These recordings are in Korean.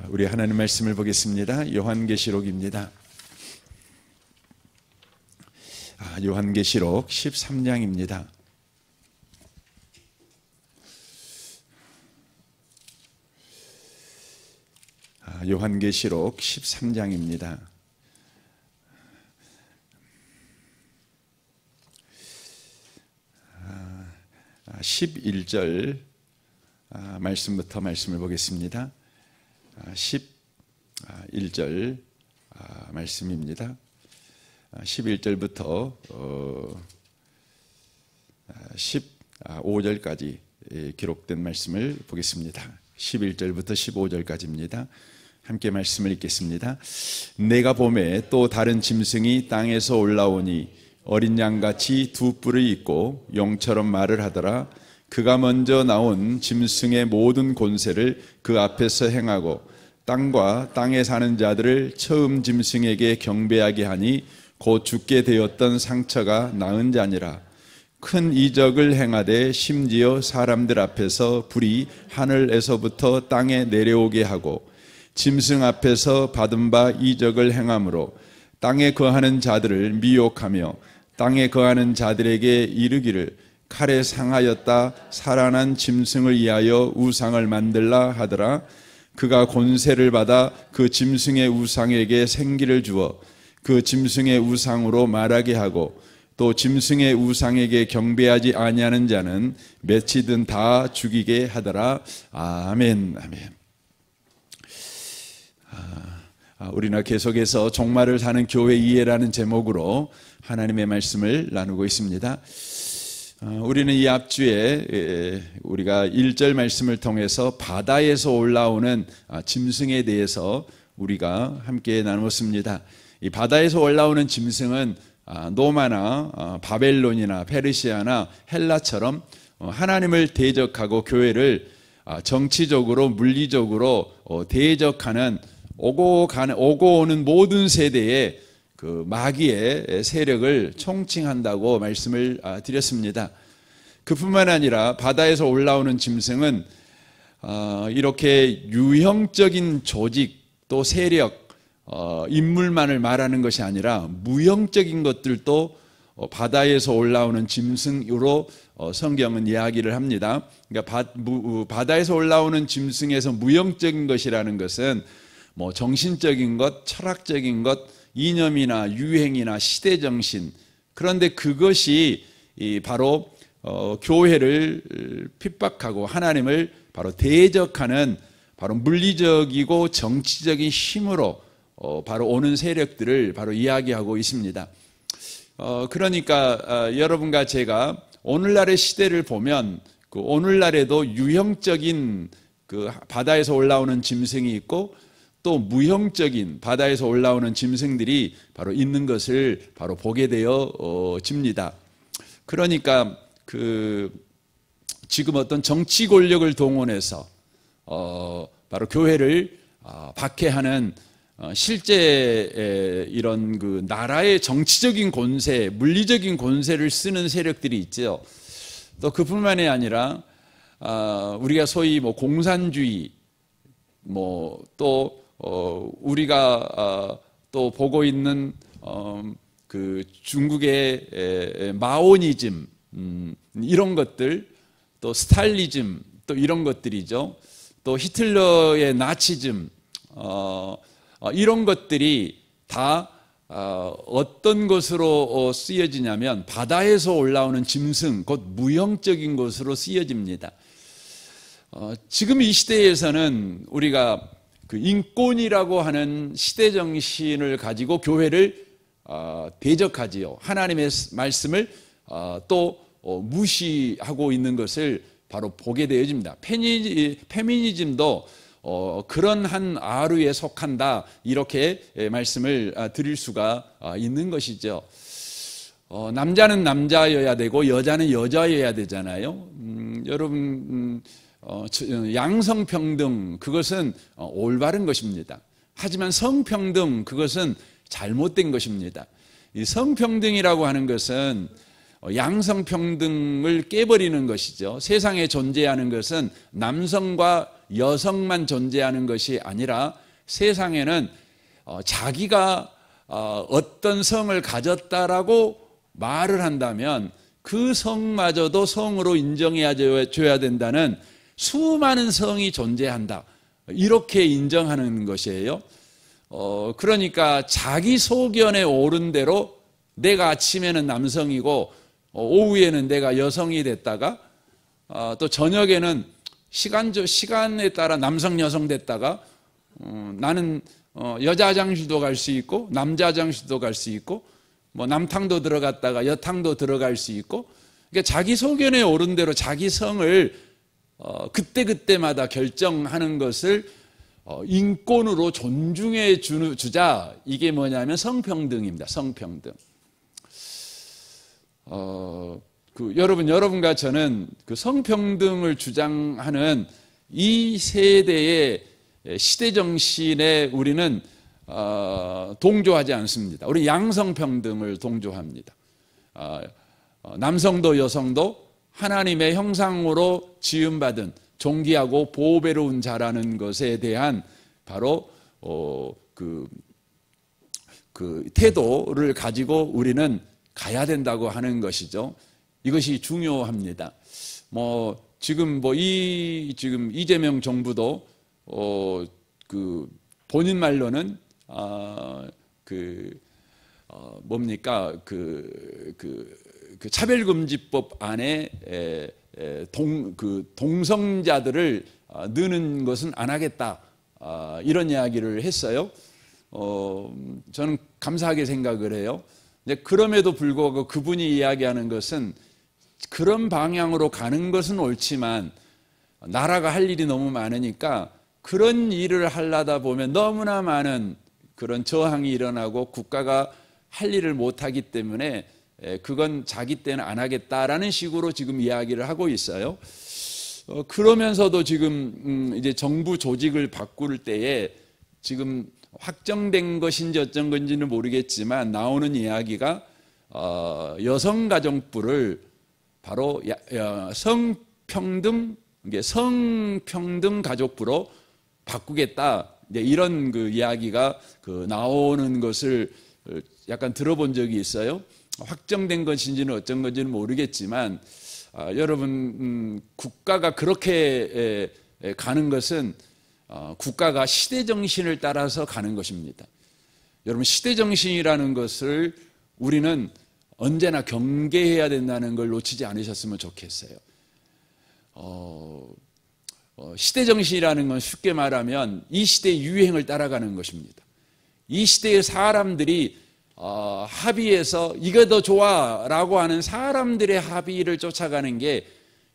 우리 하나님 말씀을 보겠습니다. 요한계시록입니다. 요한계시록 13장입니다. 요한계시록 13장입니다. 11절 말씀부터 말씀을 보겠습니다. 11절 말씀입니다. 11절부터 15절까지 기록된 말씀을 보겠습니다. 11절부터 15절까지입니다. 함께 말씀을 읽겠습니다. 내가 보매 또 다른 짐승이 땅에서 올라오니 어린 양같이 두 뿔이 있고 용처럼 말을 하더라. 그가 먼저 나온 짐승의 모든 권세를 그 앞에서 행하고 땅과 땅에 사는 자들을 처음 짐승에게 경배하게 하니 곧 죽게 되었던 상처가 나은 자니라. 큰 이적을 행하되 심지어 사람들 앞에서 불이 하늘에서부터 땅에 내려오게 하고 짐승 앞에서 받은 바 이적을 행함으로 땅에 거하는 자들을 미혹하며 땅에 거하는 자들에게 이르기를 칼에 상하였다 살아난 짐승을 위하여 우상을 만들라 하더라. 그가 권세를 받아 그 짐승의 우상에게 생기를 주어 그 짐승의 우상으로 말하게 하고 또 짐승의 우상에게 경배하지 아니하는 자는 맺히든 다 죽이게 하더라. 아멘. 아멘. 우리는 계속해서 종말을 사는 교회 이해라는 제목으로 하나님의 말씀을 나누고 있습니다. 우리는 이 앞주에 우리가 1절 말씀을 통해서 바다에서 올라오는 짐승에 대해서 우리가 함께 나누었습니다. 이 바다에서 올라오는 짐승은 노마나 바벨론이나 페르시아나 헬라처럼 하나님을 대적하고 교회를 정치적으로 물리적으로 대적하는 오고 오는 모든 세대의 그 마귀의 세력을 총칭한다고 말씀을 드렸습니다. 그뿐만 아니라 바다에서 올라오는 짐승은 이렇게 유형적인 조직 또 세력 인물만을 말하는 것이 아니라 무형적인 것들도 바다에서 올라오는 짐승으로 성경은 이야기를 합니다. 그러니까 바다에서 올라오는 짐승에서 무형적인 것이라는 것은 뭐 정신적인 것, 철학적인 것, 이념이나 유행이나 시대정신, 그런데 그것이 바로 교회를 핍박하고 하나님을 바로 대적하는 바로 물리적이고 정치적인 힘으로 바로 오는 세력들을 바로 이야기하고 있습니다. 그러니까 여러분과 제가 오늘날의 시대를 보면 그 오늘날에도 유형적인 그 바다에서 올라오는 짐승이 있고 또 무형적인 바다에서 올라오는 짐승들이 바로 있는 것을 바로 보게 되어집니다. 그러니까 지금 어떤 정치 권력을 동원해서 바로 교회를 박해하는 실제 이런 그 나라의 정치적인 권세, 물리적인 권세를 쓰는 세력들이 있죠. 또 그뿐만이 아니라 우리가 소위 뭐 공산주의, 또 우리가 또 보고 있는 그 중국의 마오니즘 이런 것들, 또 스탈리즘 또 이런 것들이죠. 또 히틀러의 나치즘 이런 것들이 다 어떤 것으로 쓰여지냐면 바다에서 올라오는 짐승, 곧 무형적인 것으로 쓰여집니다. 지금 이 시대에서는 우리가 그 인권이라고 하는 시대 정신을 가지고 교회를 대적하지요. 하나님의 말씀을 또 무시하고 있는 것을 바로 보게 되어집니다. 페미니즘도 그런 한 아류에 속한다, 이렇게 말씀을 드릴 수가 있는 것이죠. 남자는 남자여야 되고 여자는 여자여야 되잖아요. 여러분 양성평등, 그것은 올바른 것입니다. 하지만 성평등, 그것은 잘못된 것입니다. 이 성평등이라고 하는 것은 양성평등을 깨버리는 것이죠. 세상에 존재하는 것은 남성과 여성만 존재하는 것이 아니라 세상에는 자기가 어떤 성을 가졌다라고 말을 한다면 그 성마저도 성으로 인정해야 줘야 된다는 수많은 성이 존재한다. 이렇게 인정하는 것이에요. 그러니까 자기 소견에 오른 대로 내가 아침에는 남성이고 오후에는 내가 여성이 됐다가 또 저녁에는 시간에 따라 남성 여성 됐다가 나는 여자 화장실도 갈 수 있고 남자 화장실도 갈 수 있고 뭐 남탕도 들어갔다가 여탕도 들어갈 수 있고, 그러니까 자기 소견에 오른 대로 자기 성을 그때그때마다 결정하는 것을 인권으로 존중해 주자. 이게 뭐냐면 성평등입니다. 성평등. 여러분과 저는 그 성평등을 주장하는 이 세대의 시대 정신에 우리는 동조하지 않습니다. 우리 양성평등을 동조합니다. 남성도 여성도 하나님의 형상으로 지음받은 존귀하고 보배로운 자라는 것에 대한 바로 그 태도를 가지고 우리는 가야 된다고 하는 것이죠. 이것이 중요합니다. 지금 이재명 정부도 본인 말로는 차별금지법 안에 동성자들을 넣는 것은 안 하겠다, 이런 이야기를 했어요. 저는 감사하게 생각을 해요. 그럼에도 불구하고 그분이 이야기하는 것은 그런 방향으로 가는 것은 옳지만 나라가 할 일이 너무 많으니까 그런 일을 하려다 보면 너무나 많은 그런 저항이 일어나고 국가가 할 일을 못하기 때문에 그건 자기 때는 안 하겠다라는 식으로 지금 이야기를 하고 있어요. 그러면서도 지금 이제 정부 조직을 바꿀 때에 지금 확정된 것인지 어쩐 건지는 모르겠지만 나오는 이야기가 여성가정부를 바로 성평등 가족부로 바꾸겠다, 이런 이야기가 나오는 것을 약간 들어본 적이 있어요. 확정된 것인지는 어쩐 건지는 모르겠지만 여러분, 국가가 그렇게 가는 것은 국가가 시대정신을 따라서 가는 것입니다. 여러분, 시대정신이라는 것을 우리는 언제나 경계해야 된다는 걸 놓치지 않으셨으면 좋겠어요. 시대정신이라는 건 쉽게 말하면 이 시대의 유행을 따라가는 것입니다. 이 시대의 사람들이 합의해서 이게 더 좋아라고 하는 사람들의 합의를 쫓아가는 게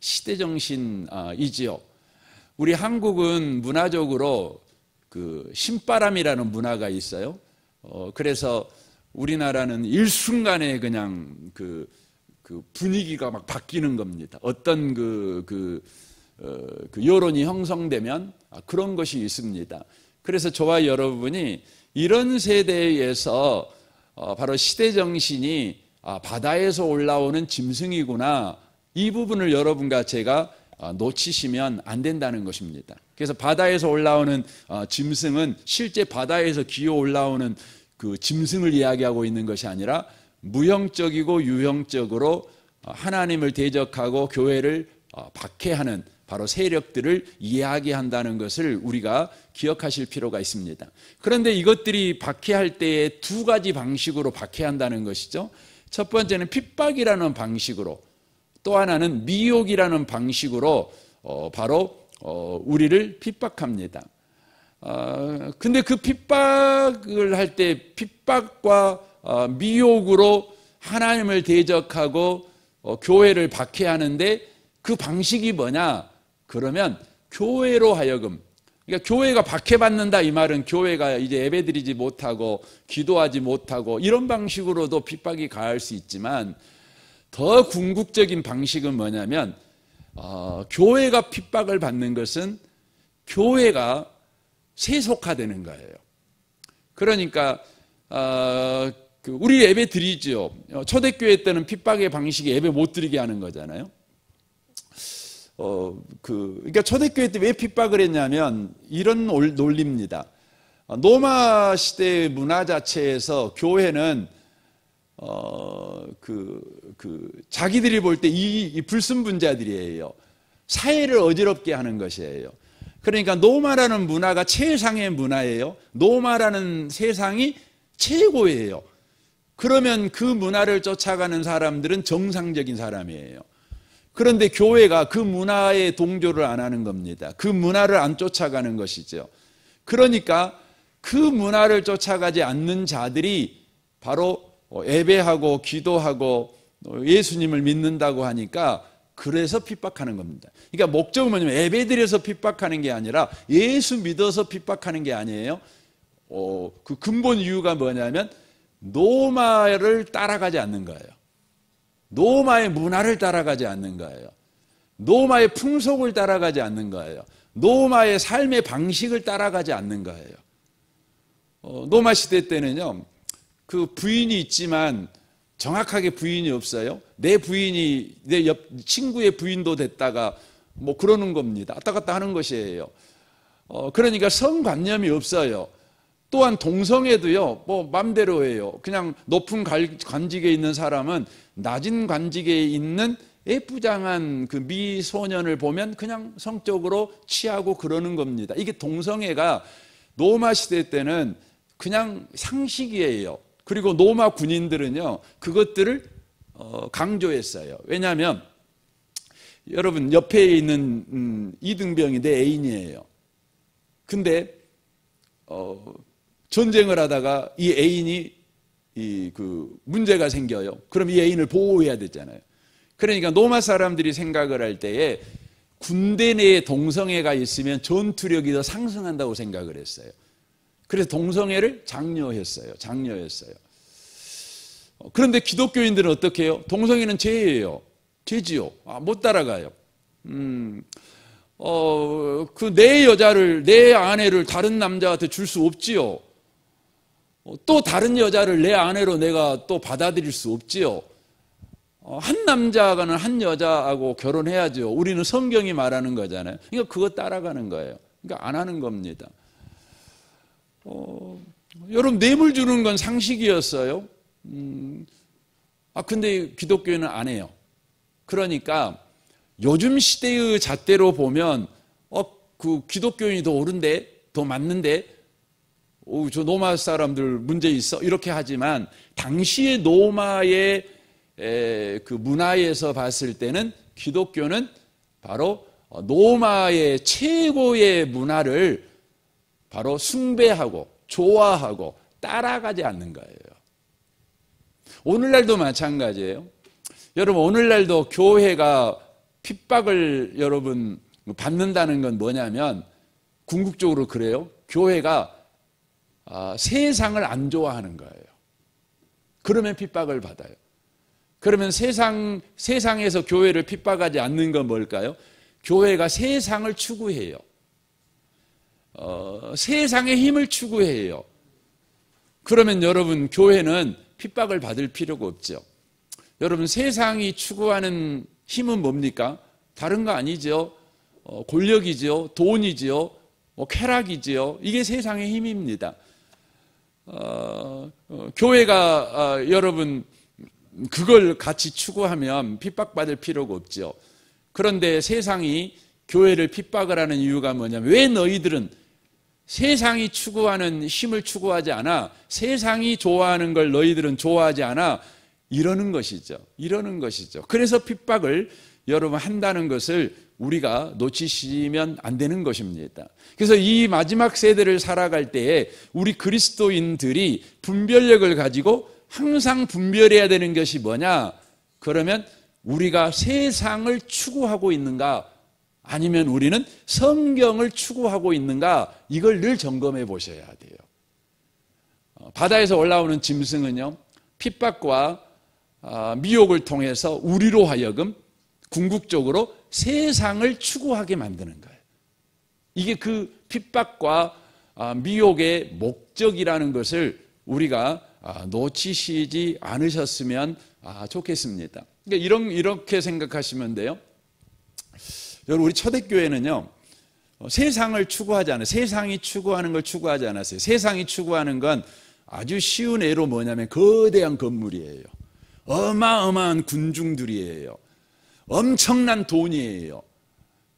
시대정신이지요. 우리 한국은 문화적으로 신바람이라는 문화가 있어요. 그래서 우리나라는 일순간에 그냥 분위기가 막 바뀌는 겁니다. 어떤 여론이 형성되면 그런 것이 있습니다. 그래서 저와 여러분이 이런 세대에서 바로 시대정신이 바다에서 올라오는 짐승이구나, 이 부분을 여러분과 제가 놓치시면 안 된다는 것입니다. 그래서 바다에서 올라오는 짐승은 실제 바다에서 기어 올라오는 그 짐승을 이야기하고 있는 것이 아니라 무형적이고 유형적으로 하나님을 대적하고 교회를 박해하는 바로 세력들을 이야기한다는 것을 우리가 기억하실 필요가 있습니다. 그런데 이것들이 박해할 때에 두 가지 방식으로 박해한다는 것이죠. 첫 번째는 핍박이라는 방식으로, 또 하나는 미혹이라는 방식으로 바로 우리를 핍박합니다. 근데 그 핍박을 할 때 핍박과 미혹으로 하나님을 대적하고 교회를 박해하는데 그 방식이 뭐냐? 그러면 교회로 하여금, 그러니까 교회가 박해받는다 이 말은 교회가 이제 예배드리지 못하고 기도하지 못하고 이런 방식으로도 핍박이 가할 수 있지만 더 궁극적인 방식은 뭐냐면 교회가 핍박을 받는 것은 교회가 세속화되는 거예요. 그러니까 우리 예배 드리죠. 초대교회 때는 핍박의 방식이 예배 못 드리게 하는 거잖아요. 그러니까 초대교회 때 왜 핍박을 했냐면 이런 논리입니다. 로마 시대의 문화 자체에서 교회는 자기들이 볼 때 이 불순분자들이에요. 사회를 어지럽게 하는 것이에요. 그러니까 로마라는 문화가 최상의 문화예요. 로마라는 세상이 최고예요. 그러면 그 문화를 쫓아가는 사람들은 정상적인 사람이에요. 그런데 교회가 그 문화에 동조를 안 하는 겁니다. 그 문화를 안 쫓아가는 것이죠. 그러니까 그 문화를 쫓아가지 않는 자들이 바로 예배하고 기도하고 예수님을 믿는다고 하니까 그래서 핍박하는 겁니다. 그러니까 목적은 뭐냐면 예배드려서 핍박하는 게 아니라 예수 믿어서 핍박하는 게 아니에요. 그 근본 이유가 뭐냐면 로마를 따라가지 않는 거예요. 로마의 문화를 따라가지 않는 거예요. 로마의 풍속을 따라가지 않는 거예요. 로마의 삶의 방식을 따라가지 않는 거예요. 로마 시대 때는요, 그 부인이 있지만 정확하게 부인이 없어요. 내 부인이 내 옆 친구의 부인도 됐다가 뭐 그러는 겁니다. 왔다 갔다 하는 것이에요. 그러니까 성관념이 없어요. 또한 동성애도요, 뭐 맘대로 해요. 그냥 높은 관직에 있는 사람은 낮은 관직에 있는 예쁘장한 그 미소년을 보면 그냥 성적으로 취하고 그러는 겁니다. 이게 동성애가 로마 시대 때는 그냥 상식이에요. 그리고 로마 군인들은요, 그것들을 강조했어요. 왜냐하면 여러분 옆에 있는 이등병이 내 애인이에요. 근데 전쟁을 하다가 이 애인이 문제가 생겨요. 그럼 이 애인을 보호해야 되잖아요. 그러니까 로마 사람들이 생각을 할 때에 군대 내에 동성애가 있으면 전투력이 더 상승한다고 생각을 했어요. 그래서 동성애를 장려했어요. 그런데 기독교인들은 어떻게 해요? 동성애는 죄예요. 죄지요. 못 따라가요. 내 여자를, 내 아내를 다른 남자한테 줄 수 없지요. 또 다른 여자를 내 아내로 내가 또 받아들일 수 없지요. 한 남자가는 한 여자하고 결혼해야죠. 우리는 성경이 말하는 거잖아요. 그러니까 그거 따라가는 거예요. 그러니까 안 하는 겁니다. 여러분, 뇌물 주는 건 상식이었어요. 근데 기독교회는 안 해요. 그러니까 요즘 시대의 잣대로 보면 그 기독교인이 더 옳은데, 더 맞는데, 저 로마 사람들 문제 있어, 이렇게 하지만 당시의 로마의 그 문화에서 봤을 때는 기독교는 바로 로마의 최고의 문화를 바로 숭배하고 좋아하고 따라가지 않는 거예요. 오늘날도 마찬가지예요. 여러분, 오늘날도 교회가 핍박을 여러분 받는다는 건 뭐냐면, 궁극적으로 그래요. 교회가 세상을 안 좋아하는 거예요. 그러면 핍박을 받아요. 그러면 세상에서 교회를 핍박하지 않는 건 뭘까요? 교회가 세상을 추구해요. 세상의 힘을 추구해요. 그러면 여러분, 교회는 핍박을 받을 필요가 없죠. 여러분, 세상이 추구하는 힘은 뭡니까? 다른 거 아니죠. 권력이죠. 돈이죠. 쾌락이죠. 이게 세상의 힘입니다. 교회가 여러분 그걸 같이 추구하면 핍박받을 필요가 없죠. 그런데 세상이 교회를 핍박을 하는 이유가 뭐냐면, 왜 너희들은 세상이 추구하는 힘을 추구하지 않아? 세상이 좋아하는 걸 너희들은 좋아하지 않아? 이러는 것이죠. 그래서 핍박을 여러분 한다는 것을 우리가 놓치시면 안 되는 것입니다. 그래서 이 마지막 세대를 살아갈 때에 우리 그리스도인들이 분별력을 가지고 항상 분별해야 되는 것이 뭐냐? 그러면 우리가 세상을 추구하고 있는가? 아니면 우리는 성경을 추구하고 있는가? 이걸 늘 점검해 보셔야 돼요. 바다에서 올라오는 짐승은요, 핍박과 미혹을 통해서 우리로 하여금 궁극적으로 세상을 추구하게 만드는 거예요. 이게 그 핍박과 미혹의 목적이라는 것을 우리가 놓치시지 않으셨으면 좋겠습니다. 그러니까 이렇게 생각하시면 돼요. 여러분, 우리 초대교회는요, 세상을 추구하지 않아요. 세상이 추구하는 걸 추구하지 않았어요. 세상이 추구하는 건 아주 쉬운 예로 뭐냐면 거대한 건물이에요. 어마어마한 군중들이에요. 엄청난 돈이에요.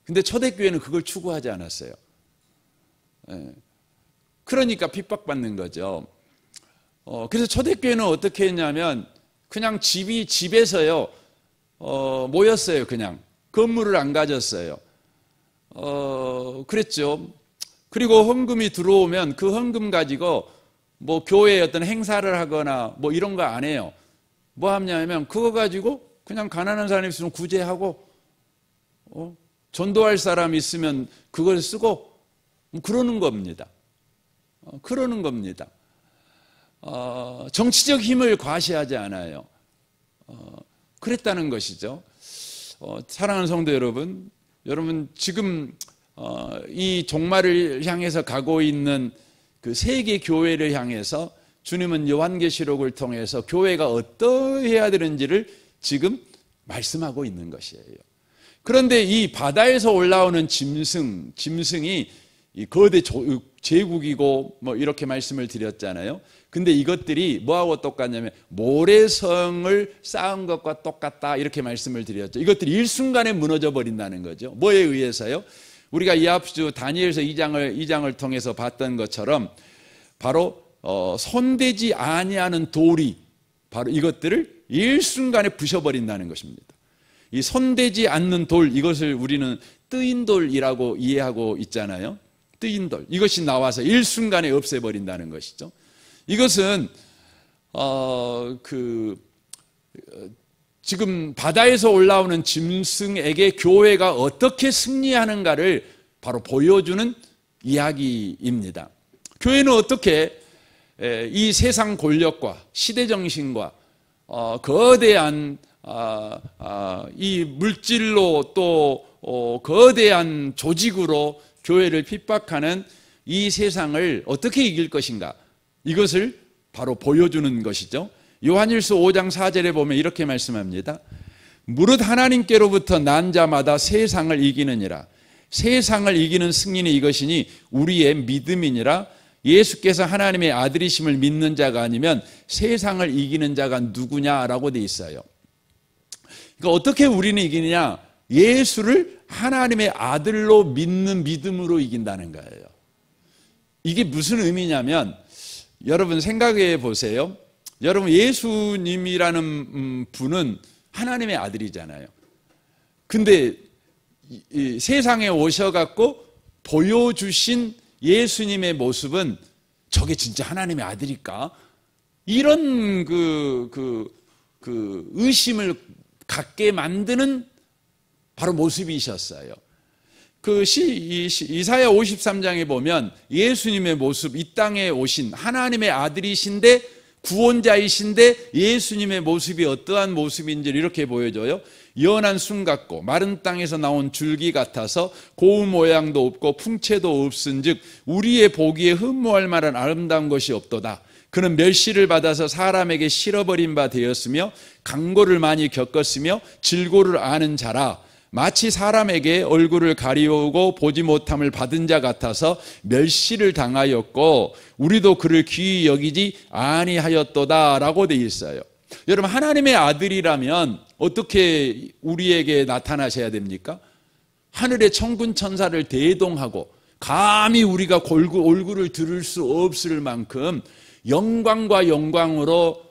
근데 초대교회는 그걸 추구하지 않았어요. 그러니까 핍박받는 거죠. 그래서 초대교회는 어떻게 했냐면 그냥 집에서요 모였어요. 그냥 건물을 안 가졌어요. 그랬죠. 그리고 헌금이 들어오면 그 헌금 가지고 뭐 교회에 어떤 행사를 하거나 뭐 이런 거 안 해요. 뭐 하냐면 그거 가지고 그냥 가난한 사람이 있으면 구제하고 전도할 사람 있으면 그걸 쓰고 그러는 겁니다. 그러는 겁니다. 정치적 힘을 과시하지 않아요. 그랬다는 것이죠. 사랑하는 성도 여러분, 지금 이 종말을 향해서 가고 있는 그 세계 교회를 향해서 주님은 요한계시록을 통해서 교회가 어떠해야 되는지를 지금 말씀하고 있는 것이에요. 그런데 이 바다에서 올라오는 짐승이 이 거대 제국이고 뭐 이렇게 말씀을 드렸잖아요. 근데 이것들이 뭐하고 똑같냐면 모래성을 쌓은 것과 똑같다 이렇게 말씀을 드렸죠. 이것들이 일순간에 무너져 버린다는 거죠. 뭐에 의해서요? 우리가 이 앞주 다니엘서 2장을 통해서 봤던 것처럼 바로 손대지 아니하는 돌이 바로 이것들을 일순간에 부셔버린다는 것입니다. 이 손대지 않는 돌, 이것을 우리는 뜨인 돌이라고 이해하고 있잖아요. 뜨인 돌, 이것이 나와서 일순간에 없애버린다는 것이죠. 이것은 지금 바다에서 올라오는 짐승에게 교회가 어떻게 승리하는가를 바로 보여주는 이야기입니다. 교회는 어떻게 이 세상 권력과 시대 정신과 거대한 이 물질로 또 거대한 조직으로 교회를 핍박하는 이 세상을 어떻게 이길 것인가, 이것을 바로 보여주는 것이죠. 요한일서 5장 4절에 보면 이렇게 말씀합니다. 무릇 하나님께로부터 난 자마다 세상을 이기느니라. 세상을 이기는 승리는 이것이니 우리의 믿음이니라. 예수께서 하나님의 아들이심을 믿는 자가 아니면 세상을 이기는 자가 누구냐라고 돼 있어요. 그러니까 어떻게 우리는 이기느냐? 예수를 하나님의 아들로 믿는 믿음으로 이긴다는 거예요. 이게 무슨 의미냐면 여러분 생각해 보세요. 여러분 예수님이라는 분은 하나님의 아들이잖아요. 근데 이 세상에 오셔갖고 보여주신 예수님의 모습은 저게 진짜 하나님의 아들일까? 이런 의심을 갖게 만드는 바로 모습이셨어요. 이사야 53장에 보면 예수님의 모습, 이 땅에 오신 하나님의 아들이신데 구원자이신데 예수님의 모습이 어떠한 모습인지를 이렇게 보여줘요. 연한 순 같고 마른 땅에서 나온 줄기 같아서 고운 모양도 없고 풍채도 없은즉 우리의 보기에 흠모할 만한 아름다운 것이 없도다. 그는 멸시를 받아서 사람에게 실어버린 바 되었으며 강고를 많이 겪었으며 질고를 아는 자라. 마치 사람에게 얼굴을 가리우고 보지 못함을 받은 자 같아서 멸시를 당하였고 우리도 그를 귀히 여기지 아니하였도다 라고 되어 있어요. 여러분 하나님의 아들이라면 어떻게 우리에게 나타나셔야 됩니까? 하늘의 천군 천사를 대동하고 감히 우리가 얼굴을 들을 수 없을 만큼 영광과 영광으로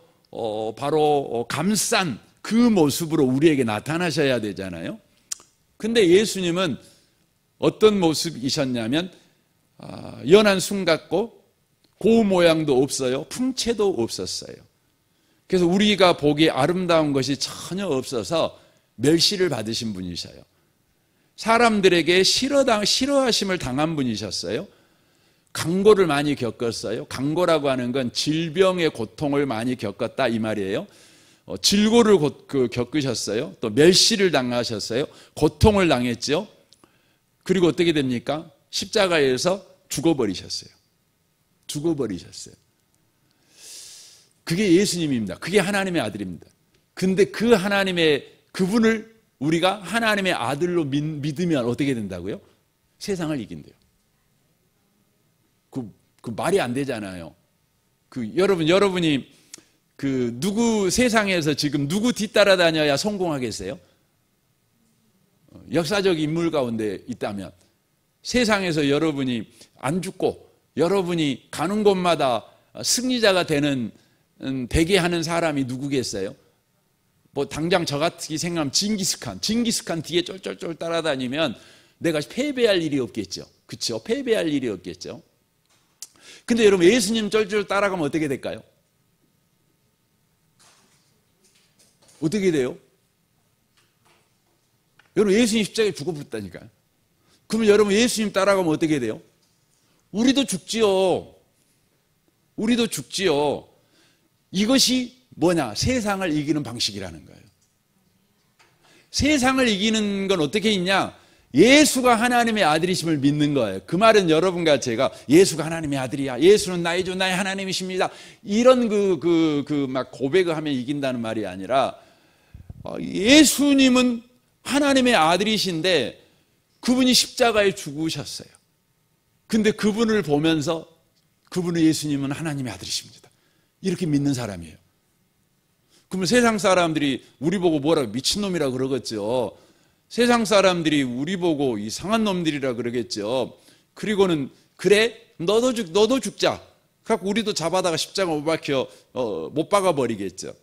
바로 감싼 그 모습으로 우리에게 나타나셔야 되잖아요. 근데 예수님은 어떤 모습이셨냐면 연한 순 같고 고운 모양도 없어요. 풍채도 없었어요. 그래서 우리가 보기에 아름다운 것이 전혀 없어서 멸시를 받으신 분이셔요. 사람들에게 싫어하심을 당한 분이셨어요. 강고를 많이 겪었어요. 강고라고 하는 건 질병의 고통을 많이 겪었다 이 말이에요. 질고를 겪으셨어요. 또 멸시를 당하셨어요. 고통을 당했죠. 그리고 어떻게 됩니까? 십자가에서 죽어버리셨어요. 그게 예수님입니다. 그게 하나님의 아들입니다. 근데 그 하나님의 그분을 우리가 하나님의 아들로 믿으면 어떻게 된다고요? 세상을 이긴대요. 그 말이 안 되잖아요. 여러분이 누구 세상에서 지금 누구 뒤따라다녀야 성공하겠어요? 역사적 인물 가운데 있다면 세상에서 여러분이 안 죽고 여러분이 가는 곳마다 승리자가 되게 하는 사람이 누구겠어요? 뭐 당장 저 같이 생각하면 징기스칸 뒤에 쫄쫄쫄 따라다니면 내가 패배할 일이 없겠죠. 그렇죠? 패배할 일이 없겠죠. 근데 여러분 예수님 쫄쫄 따라가면 어떻게 될까요? 어떻게 돼요? 여러분 예수님 십자가에 죽어버렸다니까요. 그러면 여러분 예수님 따라가면 어떻게 돼요? 우리도 죽지요. 우리도 죽지요. 이것이 뭐냐? 세상을 이기는 방식이라는 거예요. 세상을 이기는 건 어떻게 있냐? 예수가 하나님의 아들이심을 믿는 거예요. 그 말은 여러분과 제가 예수가 하나님의 아들이야. 예수는 나의 주, 나의 하나님이십니다. 이런 막 고백을 하면 이긴다는 말이 아니라 예수님은 하나님의 아들이신데 그분이 십자가에 죽으셨어요. 근데 그분을 보면서 그분은 예수님은 하나님의 아들이십니다. 이렇게 믿는 사람이에요. 그러면 세상 사람들이 우리 보고 뭐라고 미친놈이라 그러겠죠. 세상 사람들이 우리 보고 이상한 놈들이라 그러겠죠. 그리고는 그래 너도 죽자. 그래서 우리도 잡아다가 십자가 못 박아 버리겠죠.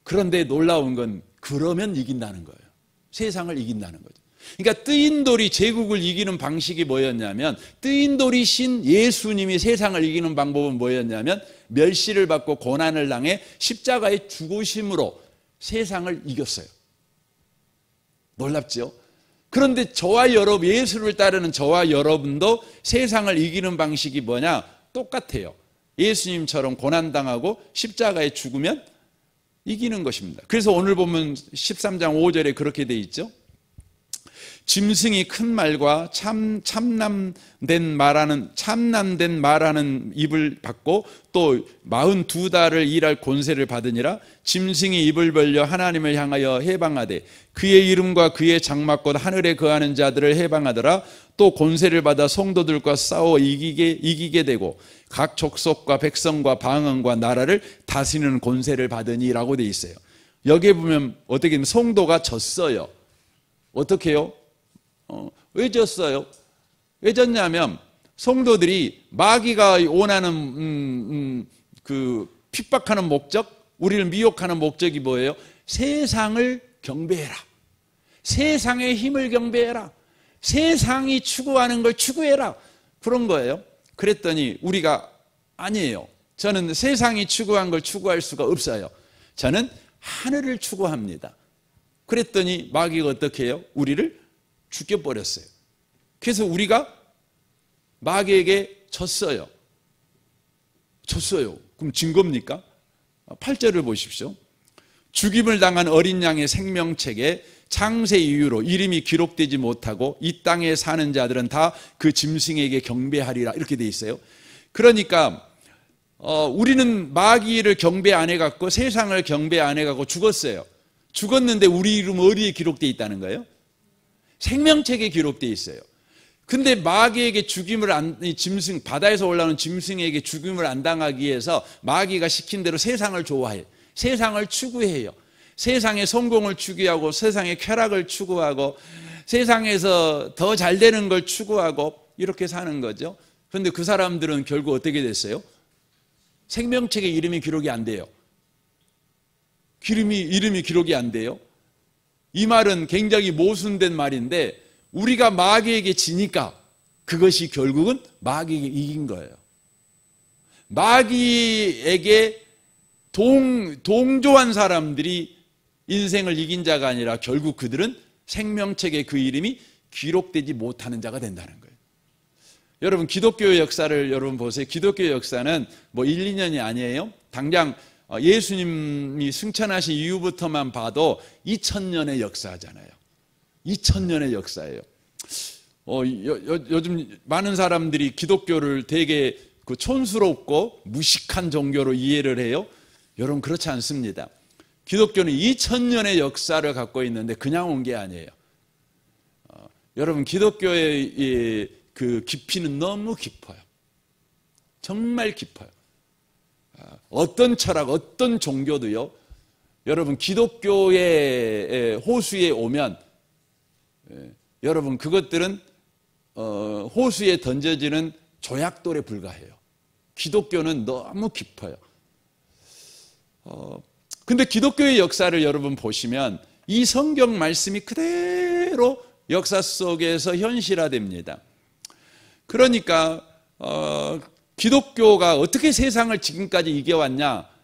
그런데 놀라운 건 그러면 이긴다는 거예요. 세상을 이긴다는 거죠. 그러니까 뜨인 돌이 제국을 이기는 방식이 뭐였냐면 뜨인 돌이신 예수님이 세상을 이기는 방법은 뭐였냐면 멸시를 받고 고난을 당해 십자가의 죽으심으로 세상을 이겼어요. 놀랍죠? 그런데 저와 여러분, 예수를 따르는 저와 여러분도 세상을 이기는 방식이 뭐냐? 똑같아요. 예수님처럼 고난당하고 십자가에 죽으면 이기는 것입니다. 그래서 오늘 보면 13장 5절에 그렇게 돼 있죠. 짐승이 큰 말과 참남된 말하는 입을 받고 또 42달을 일할 권세를 받으니라. 짐승이 입을 벌려 하나님을 향하여 해방하되 그의 이름과 그의 장막과 하늘에 거하는 자들을 해방하더라. 또 권세를 받아 성도들과 싸워 이기게 되고 각 족속과 백성과 방언과 나라를 다스리는 권세를 받으니라고 돼 있어요. 여기에 보면 어떻게 보면 성도가 졌어요. 어떻게 해요? 왜 졌어요? 왜 졌냐면 성도들이 마귀가 원하는 핍박하는 목적, 우리를 미혹하는 목적이 뭐예요? 세상을 경배해라. 세상의 힘을 경배해라. 세상이 추구하는 걸 추구해라. 그런 거예요. 그랬더니 우리가 아니에요. 저는 세상이 추구한 걸 추구할 수가 없어요. 저는 하늘을 추구합니다. 그랬더니 마귀가 어떻게 해요? 우리를 죽여버렸어요. 그래서 우리가 마귀에게 졌어요. 그럼 진 겁니까? 8절을 보십시오. 죽임을 당한 어린 양의 생명책에 창세 이후로 이름이 기록되지 못하고 이 땅에 사는 자들은 다 그 짐승에게 경배하리라 이렇게 돼 있어요. 그러니까 우리는 마귀를 경배 안 해갖고 세상을 경배 안 해갖고 죽었어요. 죽었는데 우리 이름은 어디에 기록되어 있다는 거예요? 생명책에 기록되어 있어요. 근데 마귀에게 바다에서 올라오는 짐승에게 죽임을 안 당하기 위해서 마귀가 시킨 대로 세상을 좋아해요. 세상을 추구해요. 세상의 성공을 추구하고 세상의 쾌락을 추구하고 세상에서 더 잘 되는 걸 추구하고 이렇게 사는 거죠. 그런데 그 사람들은 결국 어떻게 됐어요? 생명책에 이름이 기록이 안 돼요. 이름이 기록이 안 돼요. 이 말은 굉장히 모순된 말인데 우리가 마귀에게 지니까 그것이 결국은 마귀에게 이긴 거예요. 마귀에게 동조한 사람들이 인생을 이긴 자가 아니라 결국 그들은 생명책에 그 이름이 기록되지 못하는 자가 된다는 거예요. 여러분 기독교의 역사를 여러분 보세요. 기독교의 역사는 뭐 1, 2년이 아니에요. 당장 예수님이 승천하신 이후부터만 봐도 2000년의 역사잖아요. 2000년의 역사예요. 요즘 많은 사람들이 기독교를 되게 촌스럽고 무식한 종교로 이해를 해요. 여러분 그렇지 않습니다. 기독교는 2000년의 역사를 갖고 있는데 그냥 온 게 아니에요. 여러분, 기독교의 그 깊이는 너무 깊어요. 정말 깊어요. 어떤 철학, 어떤 종교도요, 여러분 기독교의 호수에 오면 여러분 그것들은 호수에 던져지는 조약돌에 불과해요. 기독교는 너무 깊어요. 근데 기독교의 역사를 여러분 보시면 이 성경 말씀이 그대로 역사 속에서 현실화됩니다. 그러니까 기독교가 어떻게 세상을 지금까지 이겨왔냐?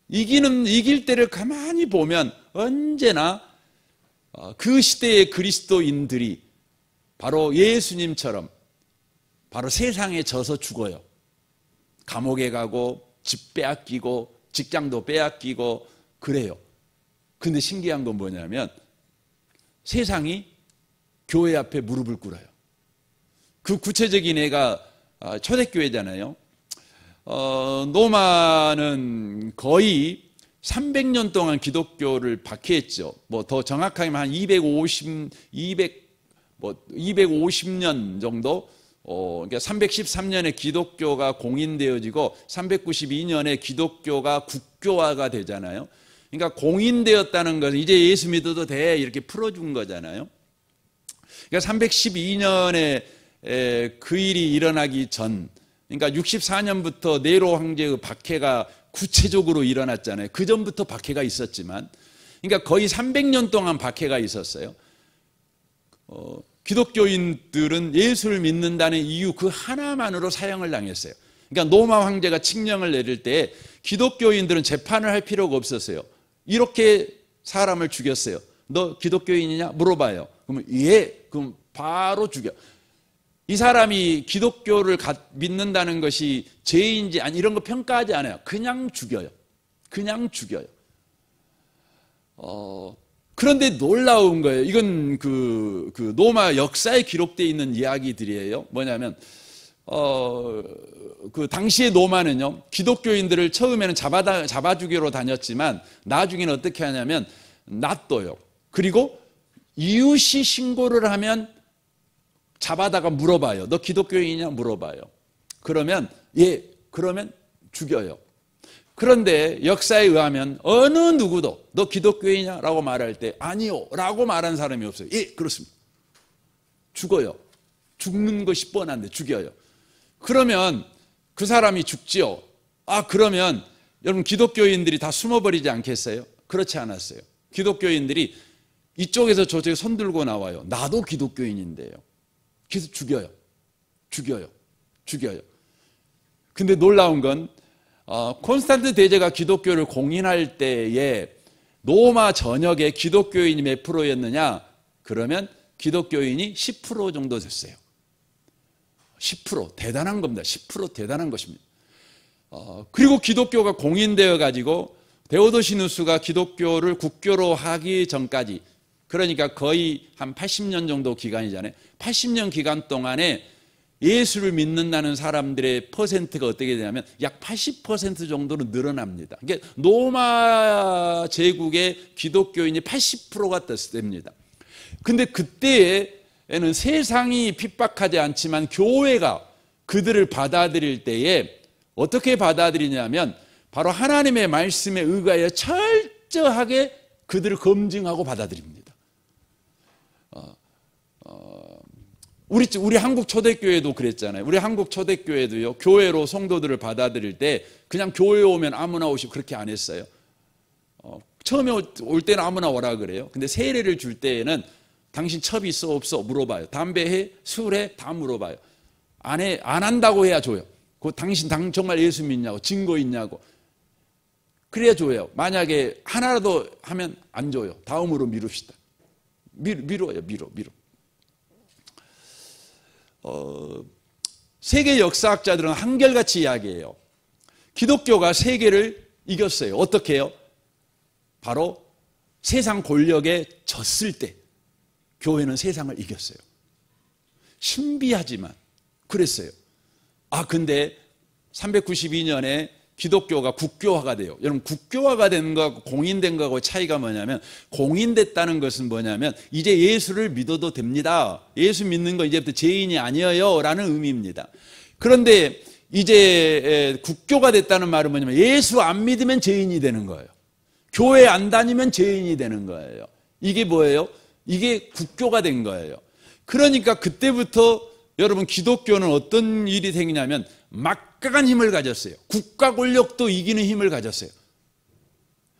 이길 때를 가만히 보면 언제나 그 시대의 그리스도인들이 바로 예수님처럼 바로 세상에 져서 죽어요. 감옥에 가고 집 빼앗기고 직장도 빼앗기고 그래요. 근데 신기한 건 뭐냐면 세상이 교회 앞에 무릎을 꿇어요. 그 구체적인 애가 초대교회잖아요. 로마는 거의 300년 동안 기독교를 박해했죠. 뭐 더 정확하게 한 250년 정도. 그러니까 313년에 기독교가 공인되어지고 392년에 기독교가 국교화가 되잖아요. 그러니까 공인되었다는 것은 이제 예수 믿어도 돼 이렇게 풀어준 거잖아요. 그러니까 312년에 그 일이 일어나기 전, 그러니까 64년부터 네로 황제의 박해가 구체적으로 일어났잖아요. 그 전부터 박해가 있었지만, 그러니까 거의 300년 동안 박해가 있었어요. 기독교인들은 예수를 믿는다는 이유 그 하나만으로 사형을 당했어요. 그러니까 로마 황제가 칙령을 내릴 때 기독교인들은 재판을 할 필요가 없었어요. 이렇게 사람을 죽였어요. 너 기독교인이냐? 물어봐요. 그러면 예. 그럼 바로 죽여. 이 사람이 기독교를 믿는다는 것이 죄인지 아니 이런 거 평가하지 않아요. 그냥 죽여요. 그냥 죽여요. 그런데 놀라운 거예요. 이건 그 로마 역사에 기록되어 있는 이야기들이에요. 뭐냐면 그 당시의 로마는요, 기독교인들을 처음에는 잡아 죽이러 다녔지만 나중에는 어떻게 하냐면 놔둬요. 그리고 이웃이 신고를 하면 잡아다가 물어봐요. 너 기독교인이냐? 물어봐요. 그러면 예, 그러면 죽여요. 그런데 역사에 의하면 어느 누구도 너 기독교인이냐? 라고 말할 때 아니요 라고 말한 사람이 없어요. 예, 그렇습니다. 죽어요. 죽는 것이 뻔한데 죽여요. 그러면 그 사람이 죽지요. 그러면 여러분 기독교인들이 다 숨어버리지 않겠어요? 그렇지 않았어요. 기독교인들이 이쪽에서 저쪽에 손 들고 나와요. 나도 기독교인인데요. 그래서 죽여요. 근데 놀라운 건 콘스탄트 대제가 기독교를 공인할 때에 로마 전역에 기독교인이 몇 프로였느냐? 그러면 기독교인이 10% 정도 됐어요. 10% 대단한 겁니다. 10% 대단한 것입니다. 그리고 기독교가 공인되어 가지고 데오도시누스가 기독교를 국교로 하기 전까지, 그러니까 거의 한 80년 정도 기간이잖아요. 80년 기간 동안에 예수를 믿는다는 사람들의 퍼센트가 어떻게 되냐면 약 80% 정도로 늘어납니다. 그러니까 로마 제국의 기독교인이 80%가 됩니다. 근데 그때에는 세상이 핍박하지 않지만 교회가 그들을 받아들일 때에 어떻게 받아들이냐면 바로 하나님의 말씀에 의하여 철저하게 그들을 검증하고 받아들입니다. 우리 한국 초대교회도 그랬잖아요. 우리 한국 초대교회도요, 교회로 성도들을 받아들일 때 그냥 교회 오면 아무나 오시고 그렇게 안 했어요. 처음에 올 때는 아무나 오라 그래요. 근데 세례를 줄 때에는 당신 첩 있어 없어 물어봐요. 담배 해? 술 해? 다 물어봐요. 안 한다고 해야 줘요. 당신 정말 예수 믿냐고, 증거 있냐고. 그래야 줘요. 만약에 하나라도 하면 안 줘요. 다음으로 미룹시다. 미뤄요. 세계 역사학자들은 한결같이 이야기해요. 기독교가 세계를 이겼어요. 어떻게 해요? 바로 세상 권력에 졌을 때 교회는 세상을 이겼어요. 신비하지만 그랬어요. 근데 392년에 기독교가 국교화가 돼요. 여러분, 국교화가 된 거하고 공인된 거하고 차이가 뭐냐면, 공인됐다는 것은 뭐냐면 이제 예수를 믿어도 됩니다. 예수 믿는 거 이제부터 죄인이 아니에요 라는 의미입니다. 그런데 이제 국교가 됐다는 말은 뭐냐면 예수 안 믿으면 죄인이 되는 거예요. 교회 안 다니면 죄인이 되는 거예요. 이게 뭐예요? 이게 국교가 된 거예요. 그러니까 그때부터 여러분, 기독교는 어떤 일이 생기냐면 막강한 힘을 가졌어요. 국가 권력도 이기는 힘을 가졌어요.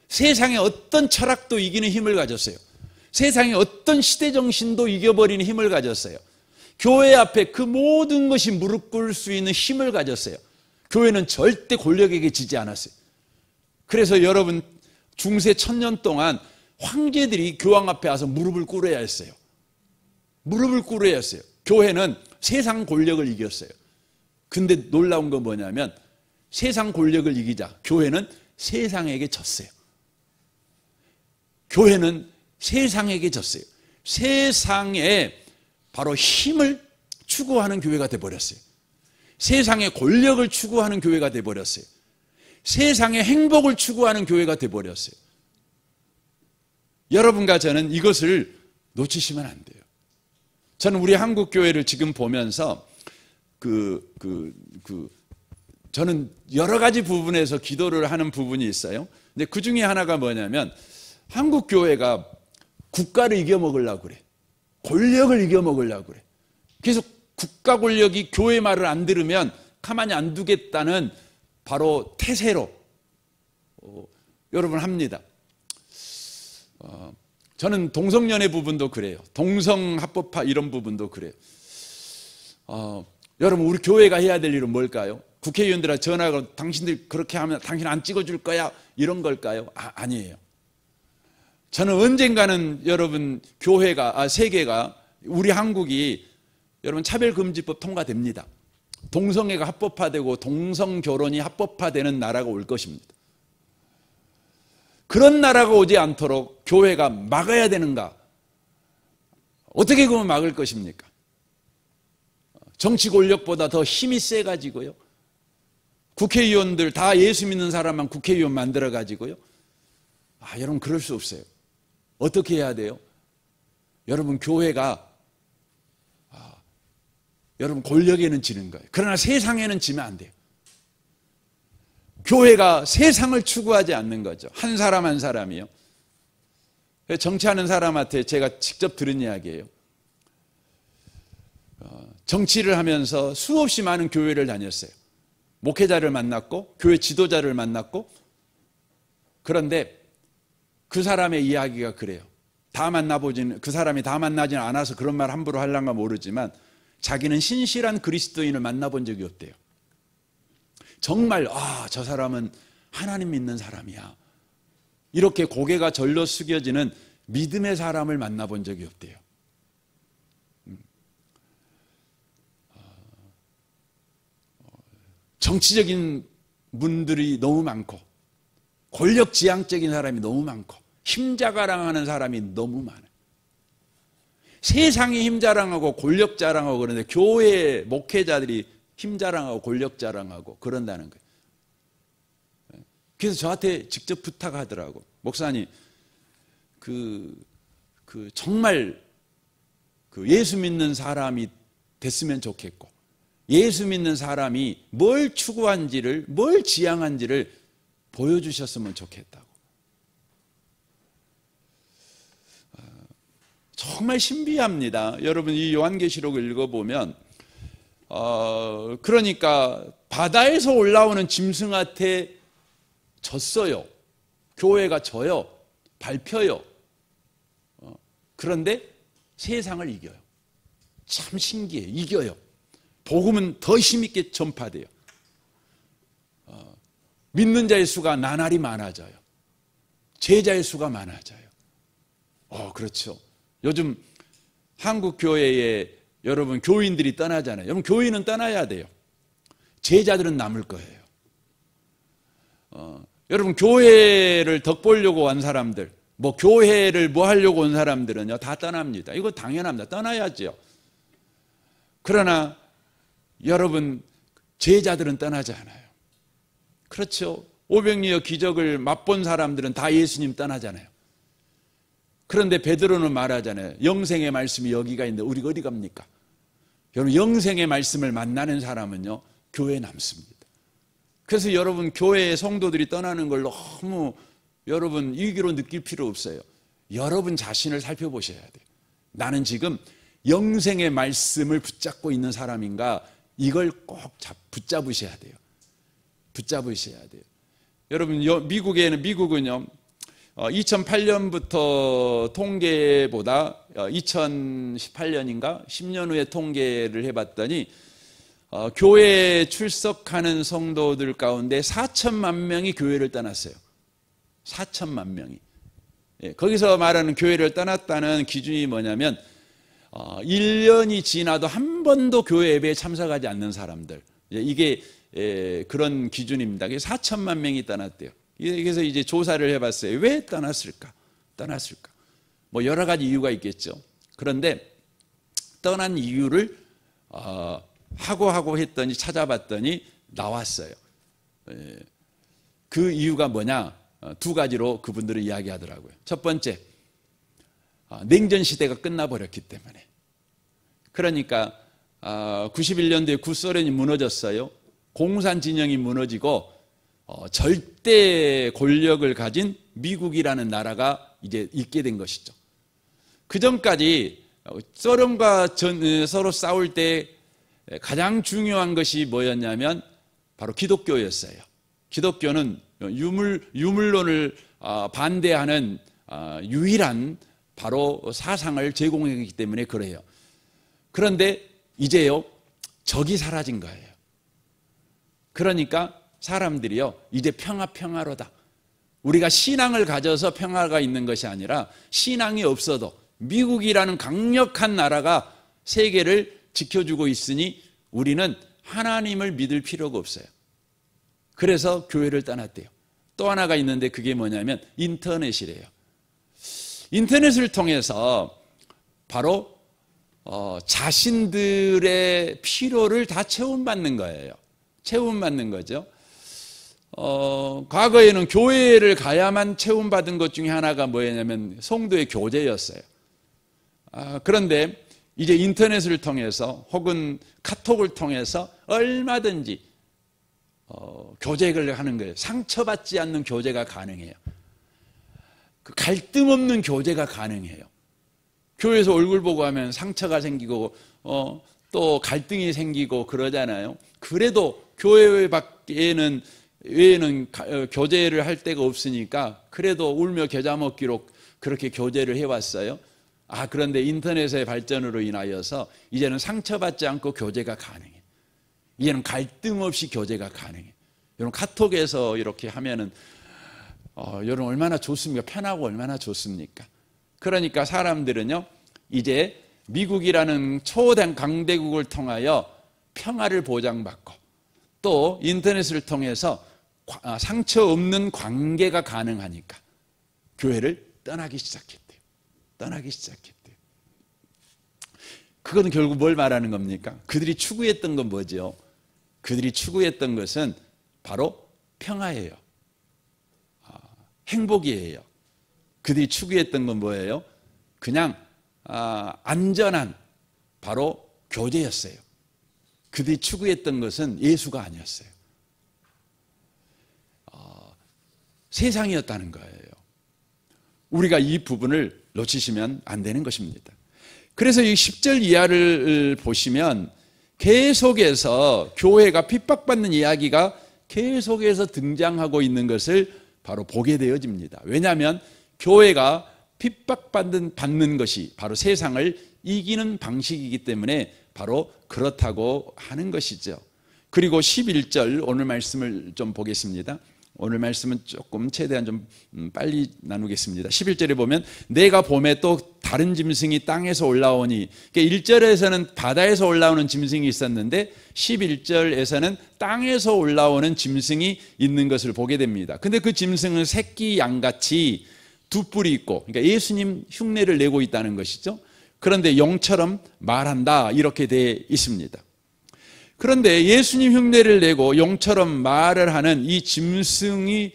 세상의 어떤 철학도 이기는 힘을 가졌어요. 세상의 어떤 시대 정신도 이겨버리는 힘을 가졌어요. 교회 앞에 그 모든 것이 무릎 꿇을 수 있는 힘을 가졌어요. 교회는 절대 권력에게 지지 않았어요. 그래서 여러분, 중세 1000년 동안 황제들이 교황 앞에 와서 무릎을 꿇어야 했어요. 무릎을 꿇어야 했어요. 교회는 세상 권력을 이겼어요. 근데 놀라운 건 뭐냐면 세상 권력을 이기자 교회는 세상에게 졌어요. 교회는 세상에게 졌어요. 세상에 바로 힘을 추구하는 교회가 돼버렸어요. 세상의 권력을 추구하는 교회가 돼버렸어요. 세상의 행복을 추구하는 교회가 돼버렸어요. 여러분과 저는 이것을 놓치시면 안 돼요. 저는 우리 한국 교회를 지금 보면서 저는 여러 가지 부분에서 기도를 하는 부분이 있어요. 근데 그 중에 하나가 뭐냐면 한국 교회가 국가를 이겨먹으려고 그래. 권력을 이겨먹으려고 그래. 그래서 국가 권력이 교회 말을 안 들으면 가만히 안 두겠다는 바로 태세로 여러분 합니다. 저는 동성연애 부분도 그래요. 동성합법화 이런 부분도 그래요. 여러분, 우리 교회가 해야 될 일은 뭘까요? 국회의원들한테 전화하고 당신들 그렇게 하면 당신 안 찍어줄 거야 이런 걸까요? 아니에요. 저는 언젠가는 여러분 교회가 세계가 우리 한국이 여러분 차별금지법 통과됩니다. 동성애가 합법화되고 동성결혼이 합법화되는 나라가 올 것입니다. 그런 나라가 오지 않도록 교회가 막아야 되는가? 어떻게 그러면 막을 것입니까? 정치 권력보다 더 힘이 세가지고요. 국회의원들 다 예수 믿는 사람만 국회의원 만들어가지고요. 여러분, 그럴 수 없어요. 어떻게 해야 돼요? 여러분, 교회가 여러분 권력에는 지는 거예요. 그러나 세상에는 지면 안 돼요. 교회가 세상을 추구하지 않는 거죠. 한 사람 한 사람이요. 정치하는 사람한테 제가 직접 들은 이야기예요. 정치를 하면서 수없이 많은 교회를 다녔어요. 목회자를 만났고 교회 지도자를 만났고, 그런데 그 사람의 이야기가 그래요. 그 사람이 다 만나지는 않아서 그런 말 함부로 하려는가 모르지만 자기는 신실한 그리스도인을 만나본 적이 없대요. 정말 저 사람은 하나님 믿는 사람이야, 이렇게 고개가 절로 숙여지는 믿음의 사람을 만나본 적이 없대요. 정치적인 분들이 너무 많고 권력지향적인 사람이 너무 많고 힘자랑하는 사람이 너무 많아요. 세상이 힘자랑하고 권력자랑하고 그러는데 교회 목회자들이 힘자랑하고 권력자랑하고 그런다는 거예요. 그래서 저한테 직접 부탁하더라고. 목사님, 정말 예수 믿는 사람이 됐으면 좋겠고, 예수 믿는 사람이 뭘 추구한지를, 뭘 지향한지를 보여주셨으면 좋겠다고. 정말 신비합니다. 여러분, 이 요한계시록을 읽어보면 그러니까 바다에서 올라오는 짐승한테 졌어요. 교회가 져요. 밟혀요. 그런데 세상을 이겨요. 참 신기해요. 이겨요. 복음은 더 힘있게 전파돼요. 믿는 자의 수가 나날이 많아져요. 제자의 수가 많아져요. 그렇죠. 요즘 한국 교회에 여러분 교인들이 떠나잖아요. 여러분, 교인은 떠나야 돼요. 제자들은 남을 거예요. 여러분, 교회를 덕보려고 온 사람들, 교회를 하려고 온 사람들은요, 다 떠납니다. 이거 당연합니다. 떠나야죠. 그러나 여러분, 제자들은 떠나지 않아요. 그렇죠. 오병이어 기적을 맛본 사람들은 다 예수님 떠나잖아요. 그런데 베드로는 말하잖아요. 영생의 말씀이 여기가 있는데 우리가 어디 갑니까? 여러분, 영생의 말씀을 만나는 사람은요, 교회에 남습니다. 그래서 여러분, 교회의 성도들이 떠나는 걸 너무 여러분 위기로 느낄 필요 없어요. 여러분 자신을 살펴보셔야 돼요. 나는 지금 영생의 말씀을 붙잡고 있는 사람인가? 이걸 꼭 붙잡으셔야 돼요. 붙잡으셔야 돼요. 여러분, 미국은요, 2008년부터 통계보다 2018년인가 10년 후에 통계를 해봤더니 교회에 출석하는 성도들 가운데 4천만 명이 교회를 떠났어요. 4천만 명이. 거기서 말하는 교회를 떠났다는 기준이 뭐냐면 1년이 지나도 한 번도 교회 예배에 참석하지 않는 사람들. 이게 그런 기준입니다. 4천만 명이 떠났대요. 그래서 이제 조사를 해봤어요. 왜 떠났을까? 뭐 여러 가지 이유가 있겠죠. 그런데 떠난 이유를 하고 했더니 찾아봤더니 나왔어요. 그 이유가 뭐냐? 두 가지로 그분들은 이야기하더라고요. 첫 번째, 냉전 시대가 끝나버렸기 때문에. 그러니까 91년도에 구소련이 무너졌어요. 공산 진영이 무너지고 절대 권력을 가진 미국이라는 나라가 이제 있게 된 것이죠. 그 전까지 소련과 서로 싸울 때 가장 중요한 것이 뭐였냐면 바로 기독교였어요. 기독교는 유물론을 반대하는 유일한 바로 사상을 제공했기 때문에 그래요. 그런데 이제요, 적이 사라진 거예요. 그러니까 사람들이요, 이제 평화로다. 우리가 신앙을 가져서 평화가 있는 것이 아니라 신앙이 없어도 미국이라는 강력한 나라가 세계를 지켜주고 있으니 우리는 하나님을 믿을 필요가 없어요. 그래서 교회를 떠났대요. 또 하나가 있는데 그게 뭐냐면 인터넷이래요. 인터넷을 통해서 바로 자신들의 필요를 다 체험받는 거예요. 체험받는 거죠. 과거에는 교회를 가야만 체험받은 것 중에 하나가 뭐였냐면 성도의 교제였어요. 그런데 이제 인터넷을 통해서 혹은 카톡을 통해서 얼마든지 교제를 하는 거예요. 상처받지 않는 교제가 가능해요. 그 갈등 없는 교제가 가능해요. 교회에서 얼굴 보고 하면 상처가 생기고 또 갈등이 생기고 그러잖아요. 그래도 교회 밖에는 외에는 교제를 할 데가 없으니까 그래도 울며 겨자 먹기로 그렇게 교제를 해왔어요. 그런데 인터넷의 발전으로 인하여서 이제는 상처받지 않고 교제가 가능해. 이제는 갈등 없이 교제가 가능해. 여러분, 카톡에서 이렇게 하면은 여러분 얼마나 좋습니까? 편하고 얼마나 좋습니까? 그러니까 사람들은요, 이제 미국이라는 초대 강대국을 통하여 평화를 보장받고 또 인터넷을 통해서 상처 없는 관계가 가능하니까 교회를 떠나기 시작했대요. 그건 결국 뭘 말하는 겁니까? 그들이 추구했던 건 뭐죠? 그들이 추구했던 것은 바로 평화예요. 행복이에요. 그들이 추구했던 건 뭐예요? 그냥 안전한 바로 교제였어요. 그들이 추구했던 것은 예수가 아니었어요. 세상이었다는 거예요. 우리가 이 부분을 놓치시면 안 되는 것입니다. 그래서 이 10절 이하를 보시면 계속해서 교회가 핍박받는 이야기가 계속해서 등장하고 있는 것을 바로 보게 되어집니다. 왜냐하면 교회가 핍박받는 것이 바로 세상을 이기는 방식이기 때문에 바로 그렇다고 하는 것이죠. 그리고 11절 오늘 말씀을 좀 보겠습니다. 오늘 말씀은 조금 최대한 좀 빨리 나누겠습니다. 11절에 보면 내가 봄에 또 다른 짐승이 땅에서 올라오니, 1절에서는 바다에서 올라오는 짐승이 있었는데 11절에서는 땅에서 올라오는 짐승이 있는 것을 보게 됩니다. 근데 그 짐승은 새끼 양같이 두 뿔이 있고, 그러니까 예수님 흉내를 내고 있다는 것이죠. 그런데 용처럼 말한다, 이렇게 되어 있습니다. 그런데 예수님 흉내를 내고 용처럼 말을 하는 이 짐승의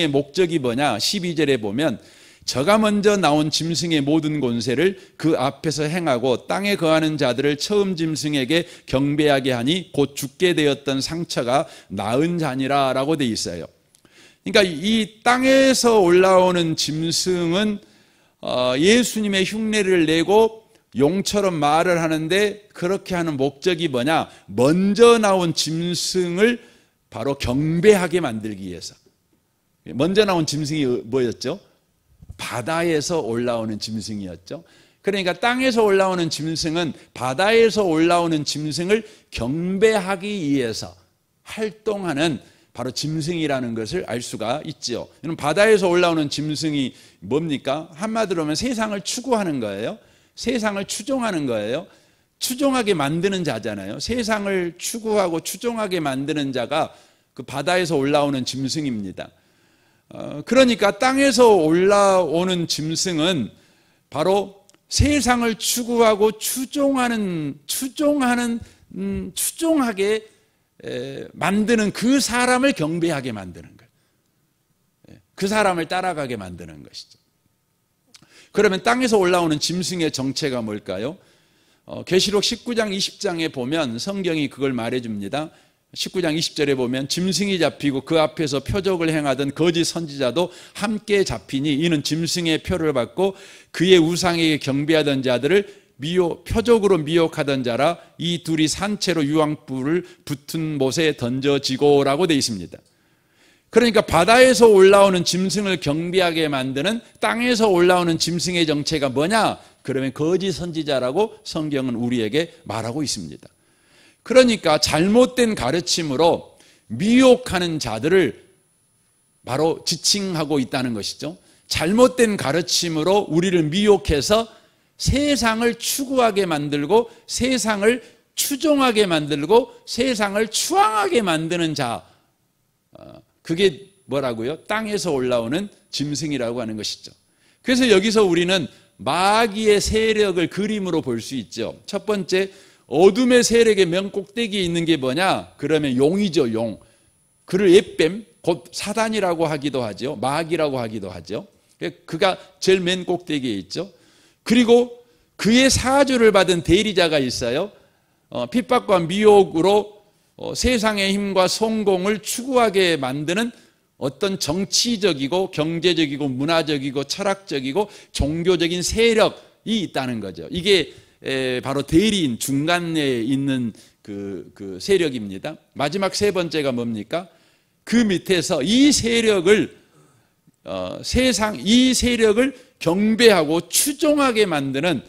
목적이 뭐냐? 12절에 보면 저가 먼저 나온 짐승의 모든 권세를 그 앞에서 행하고 땅에 거하는 자들을 처음 짐승에게 경배하게 하니 곧 죽게 되었던 상처가 나은 자니라 라고 돼 있어요. 그러니까 이 땅에서 올라오는 짐승은 예수님의 흉내를 내고 용처럼 말을 하는데, 그렇게 하는 목적이 뭐냐? 먼저 나온 짐승을 바로 경배하게 만들기 위해서. 먼저 나온 짐승이 뭐였죠? 바다에서 올라오는 짐승이었죠. 그러니까 땅에서 올라오는 짐승은 바다에서 올라오는 짐승을 경배하기 위해서 활동하는 바로 짐승이라는 것을 알 수가 있죠. 바다에서 올라오는 짐승이 뭡니까? 한마디로 하면 세상을 추구하는 거예요. 세상을 추종하는 거예요. 추종하게 만드는 자잖아요. 세상을 추구하고 추종하게 만드는 자가 그 바다에서 올라오는 짐승입니다. 그러니까 땅에서 올라오는 짐승은 바로 세상을 추구하고 추종하게 만드는 그 사람을 경배하게 만드는 거예요. 그 사람을 따라가게 만드는 것이죠. 그러면 땅에서 올라오는 짐승의 정체가 뭘까요? 계시록 19장 20장에 보면 성경이 그걸 말해줍니다. 19장 20절에 보면 짐승이 잡히고 그 앞에서 표적을 행하던 거짓 선지자도 함께 잡히니 이는 짐승의 표를 받고 그의 우상에게 경배하던 자들을 표적으로 미혹하던 자라. 이 둘이 산채로 유황불을 붙은 못에 던져지고 라고 되어 있습니다. 그러니까 바다에서 올라오는 짐승을 경배하게 만드는 땅에서 올라오는 짐승의 정체가 뭐냐? 그러면 거짓 선지자라고 성경은 우리에게 말하고 있습니다. 그러니까 잘못된 가르침으로 미혹하는 자들을 바로 지칭하고 있다는 것이죠. 잘못된 가르침으로 우리를 미혹해서 세상을 추구하게 만들고 세상을 추종하게 만들고 세상을 추앙하게 만드는 자, 그게 뭐라고요? 땅에서 올라오는 짐승이라고 하는 것이죠. 그래서 여기서 우리는 마귀의 세력을 그림으로 볼 수 있죠. 첫 번째, 어둠의 세력의 맨꼭대기에 있는 게 뭐냐? 그러면 용이죠, 용. 그를 옛뱀, 곧 사단이라고 하기도 하죠. 마귀라고 하기도 하죠. 그가 제일 맨 꼭대기에 있죠. 그리고 그의 사주를 받은 대리자가 있어요. 핍박과 미혹으로 세상의 힘과 성공을 추구하게 만드는 어떤 정치적이고 경제적이고 문화적이고 철학적이고 종교적인 세력이 있다는 거죠. 이게 바로 대리인 중간에 있는 그 세력입니다. 마지막 세 번째가 뭡니까? 그 밑에서 이 세력을 경배하고 추종하게 만드는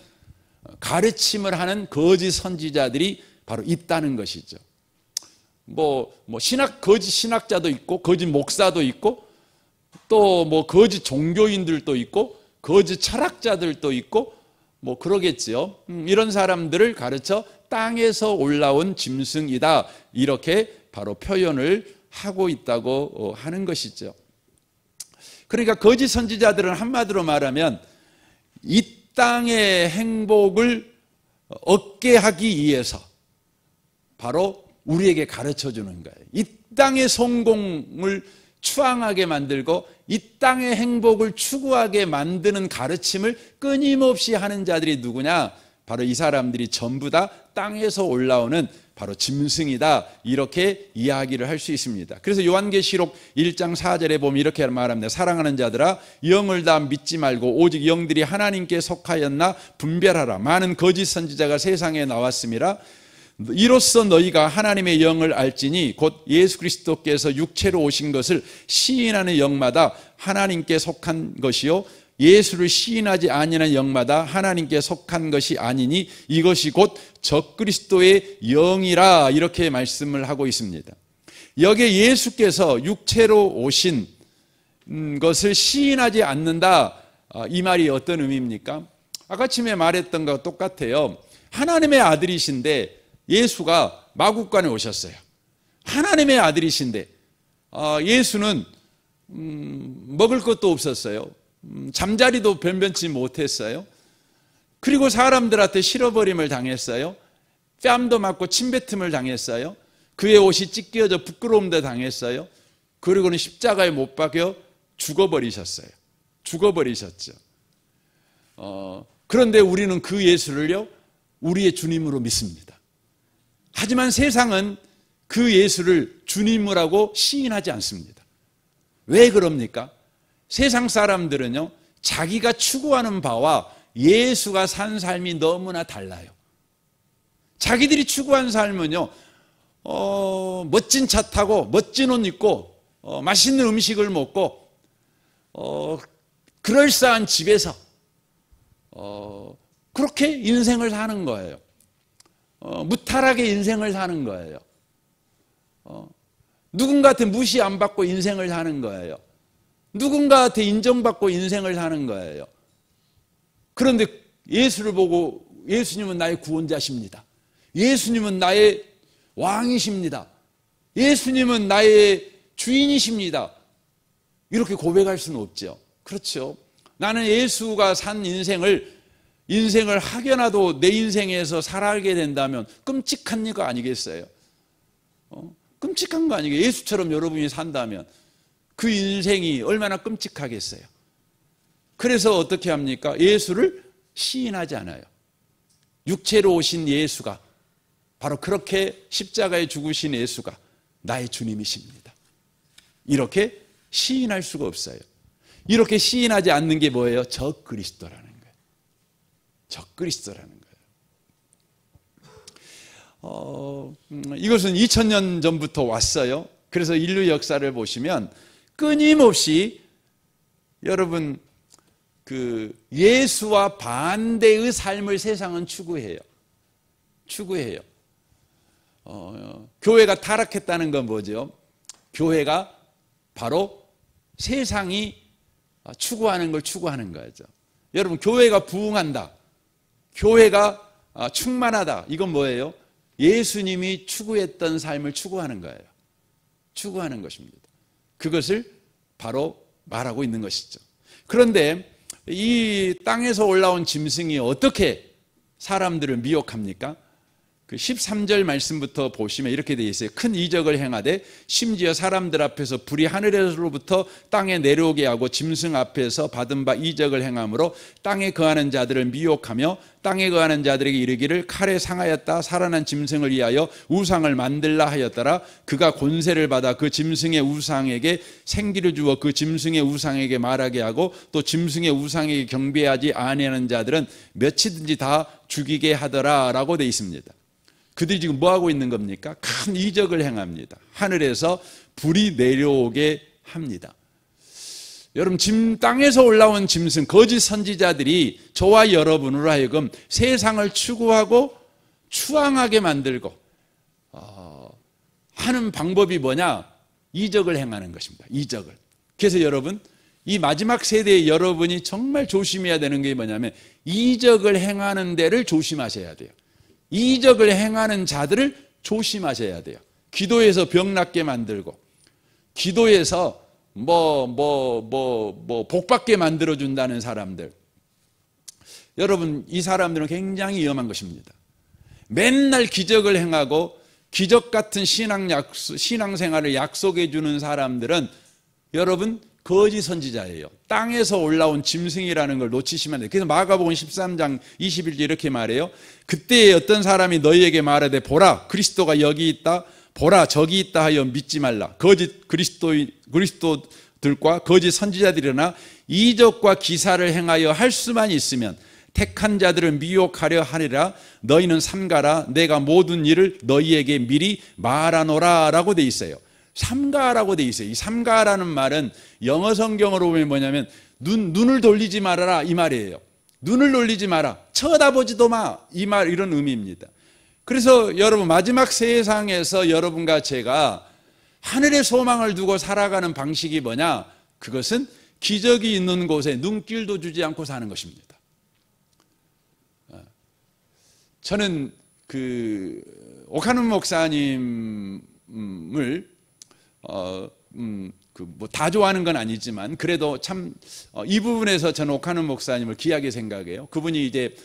가르침을 하는 거짓 선지자들이 바로 있다는 것이죠. 거짓 신학자도 있고, 거짓 목사도 있고, 또 거짓 종교인들도 있고, 거짓 철학자들도 있고, 그러겠지요. 이런 사람들을 가르쳐 땅에서 올라온 짐승이다, 이렇게 바로 표현을 하고 있다고 하는 것이죠. 그러니까 거짓 선지자들은 한마디로 말하면 이 땅의 행복을 얻게 하기 위해서 바로 우리에게 가르쳐 주는 거예요. 이 땅의 성공을 추앙하게 만들고 이 땅의 행복을 추구하게 만드는 가르침을 끊임없이 하는 자들이 누구냐? 바로 이 사람들이 전부 다 땅에서 올라오는 바로 짐승이다, 이렇게 이야기를 할 수 있습니다. 그래서 요한계시록 1장 4절에 보면 이렇게 말합니다. 사랑하는 자들아, 영을 다 믿지 말고 오직 영들이 하나님께 속하였나 분별하라. 많은 거짓 선지자가 세상에 나왔음이라. 이로써 너희가 하나님의 영을 알지니 곧 예수 그리스도께서 육체로 오신 것을 시인하는 영마다 하나님께 속한 것이요 예수를 시인하지 아니하는 영마다 하나님께 속한 것이 아니니 이것이 곧 적그리스도의 영이라, 이렇게 말씀을 하고 있습니다. 여기에 예수께서 육체로 오신 것을 시인하지 않는다, 이 말이 어떤 의미입니까? 아까 아침에 말했던 것과 똑같아요. 하나님의 아들이신데 예수가 마국간에 오셨어요. 하나님의 아들이신데 예수는 먹을 것도 없었어요. 잠자리도 변변치 못했어요. 그리고 사람들한테 실어버림을 당했어요. 뺨도 맞고 침뱉음을 당했어요. 그의 옷이 찢겨져 부끄러움도 당했어요. 그리고는 십자가에 못 박여 죽어버리셨어요. 죽어버리셨죠. 그런데 우리는 그 예수를요, 우리의 주님으로 믿습니다. 하지만 세상은 그 예수를 주님이라고 시인하지 않습니다. 왜 그럽니까? 세상 사람들은요, 자기가 추구하는 바와 예수가 산 삶이 너무나 달라요. 자기들이 추구한 삶은요, 멋진 차 타고 멋진 옷 입고 맛있는 음식을 먹고 그럴싸한 집에서 그렇게 인생을 사는 거예요. 무탈하게 인생을 사는 거예요. 누군가한테 무시 안 받고 인생을 사는 거예요. 누군가한테 인정받고 인생을 사는 거예요. 그런데 예수를 보고 예수님은 나의 구원자십니다. 예수님은 나의 왕이십니다. 예수님은 나의 주인이십니다. 이렇게 고백할 수는 없죠. 그렇죠. 나는 예수가 산 인생을 hak여나도 내 인생에서 살아가게 된다면 끔찍한 거 아니겠어요? 끔찍한 거 아니겠어요? 예수처럼 여러분이 산다면 그 인생이 얼마나 끔찍하겠어요? 그래서 어떻게 합니까? 예수를 시인하지 않아요. 육체로 오신 예수가, 바로 그렇게 십자가에 죽으신 예수가 나의 주님이십니다. 이렇게 시인할 수가 없어요. 이렇게 시인하지 않는 게 뭐예요? 적그리스도라는 거예요. 적그리스도라는 거예요. 이것은 2000년 전부터 왔어요. 그래서 인류 역사를 보시면 끊임없이 여러분 그 예수와 반대의 삶을 세상은 추구해요. 교회가 타락했다는 건 뭐죠? 교회가 바로 세상이 추구하는 걸 추구하는 거죠. 여러분, 교회가 부흥한다, 교회가 충만하다, 이건 뭐예요? 예수님이 추구했던 삶을 추구하는 거예요. 추구하는 것입니다. 그것을 바로 말하고 있는 것이죠. 그런데 이 땅에서 올라온 짐승이 어떻게 사람들을 미혹합니까? 그 13절 말씀부터 보시면 이렇게 되어 있어요. 큰 이적을 행하되 심지어 사람들 앞에서 불이 하늘에서로부터 땅에 내려오게 하고 짐승 앞에서 받은 바 이적을 행함으로 땅에 거하는 자들을 미혹하며 땅에 거하는 자들에게 이르기를 칼에 상하였다 살아난 짐승을 위하여 우상을 만들라 하였더라. 그가 권세를 받아 그 짐승의 우상에게 생기를 주어 그 짐승의 우상에게 말하게 하고 또 짐승의 우상에게 경배하지 아니하는 자들은 몇이든지 다 죽이게 하더라 라고 되어 있습니다. 그들이 지금 뭐 하고 있는 겁니까? 큰 이적을 행합니다. 하늘에서 불이 내려오게 합니다. 여러분, 땅에서 올라온 짐승, 거짓 선지자들이 저와 여러분으로 하여금 세상을 추구하고 추앙하게 만들고 하는 방법이 뭐냐? 이적을 행하는 것입니다. 이적을. 그래서 여러분, 이 마지막 세대의 여러분이 정말 조심해야 되는 게 뭐냐면 이적을 행하는 데를 조심하셔야 돼요. 이적을 행하는 자들을 조심하셔야 돼요. 기도해서 병 낫게 만들고, 기도해서 복 받게 만들어준다는 사람들. 여러분, 이 사람들은 굉장히 위험한 것입니다. 맨날 기적을 행하고 기적 같은 신앙생활을 약속해 주는 사람들은 여러분 거짓 선지자예요. 땅에서 올라온 짐승이라는 걸 놓치시면 돼요. 그래서 마가복음 13장 21절 이렇게 말해요. 그때에 어떤 사람이 너희에게 말하되 보라 그리스도가 여기 있다, 보라 저기 있다 하여 믿지 말라. 거짓 그리스도들과 거짓 선지자들이나 이적과 기사를 행하여 할 수만 있으면 택한 자들을 미혹하려 하리라. 너희는 삼가라. 내가 모든 일을 너희에게 미리 말하노라 라고 돼 있어요. 삼가라고 돼 있어요. 이 삼가라는 말은 영어 성경으로 보면 뭐냐면 눈을 돌리지 말아라 이 말이에요. 눈을 돌리지 마라, 쳐다보지도 마, 이런 의미입니다. 그래서 여러분, 마지막 세상에서 여러분과 제가 하늘의 소망을 두고 살아가는 방식이 뭐냐? 그것은 기적이 있는 곳에 눈길도 주지 않고 사는 것입니다. 저는 오카눈 목사님을 다 좋아하는 건 아니지만 그래도 참 이 부분에서 저는 오카눈 목사님을 귀하게 생각해요. 그분이 이제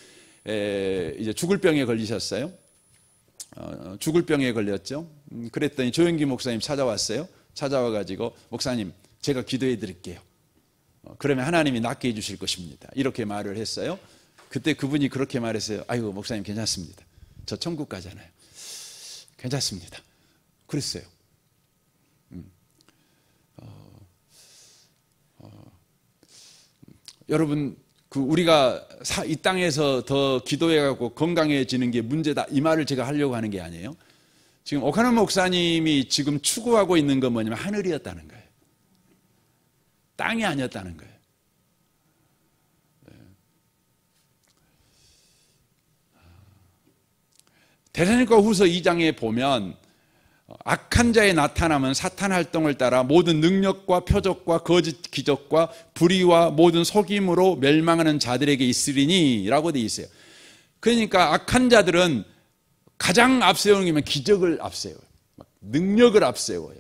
죽을 병에 걸리셨어요. 죽을 병에 걸렸죠. 그랬더니 조영기 목사님 찾아왔어요. 찾아와가지고 목사님 제가 기도해 드릴게요. 그러면 하나님이 낫게 해주실 것입니다. 이렇게 말을 했어요. 그때 그분이 그렇게 말했어요. 아이고 목사님 괜찮습니다. 저 천국 가잖아요. 괜찮습니다. 그랬어요. 여러분 우리가 이 땅에서 더 기도해가고 건강해지는 게 문제다 이 말을 제가 하려고 하는 게 아니에요. 지금 오카노 목사님이 지금 추구하고 있는 건 뭐냐면 하늘이었다는 거예요. 땅이 아니었다는 거예요. 데살로니가 후서 2장에 보면 악한 자의 나타남은 사탄 활동을 따라 모든 능력과 표적과 거짓 기적과 불의와 모든 속임으로 멸망하는 자들에게 있으리니 라고 되어 있어요. 그러니까 악한 자들은 가장 앞세우는 게 기적을 앞세워요. 막 능력을 앞세워요.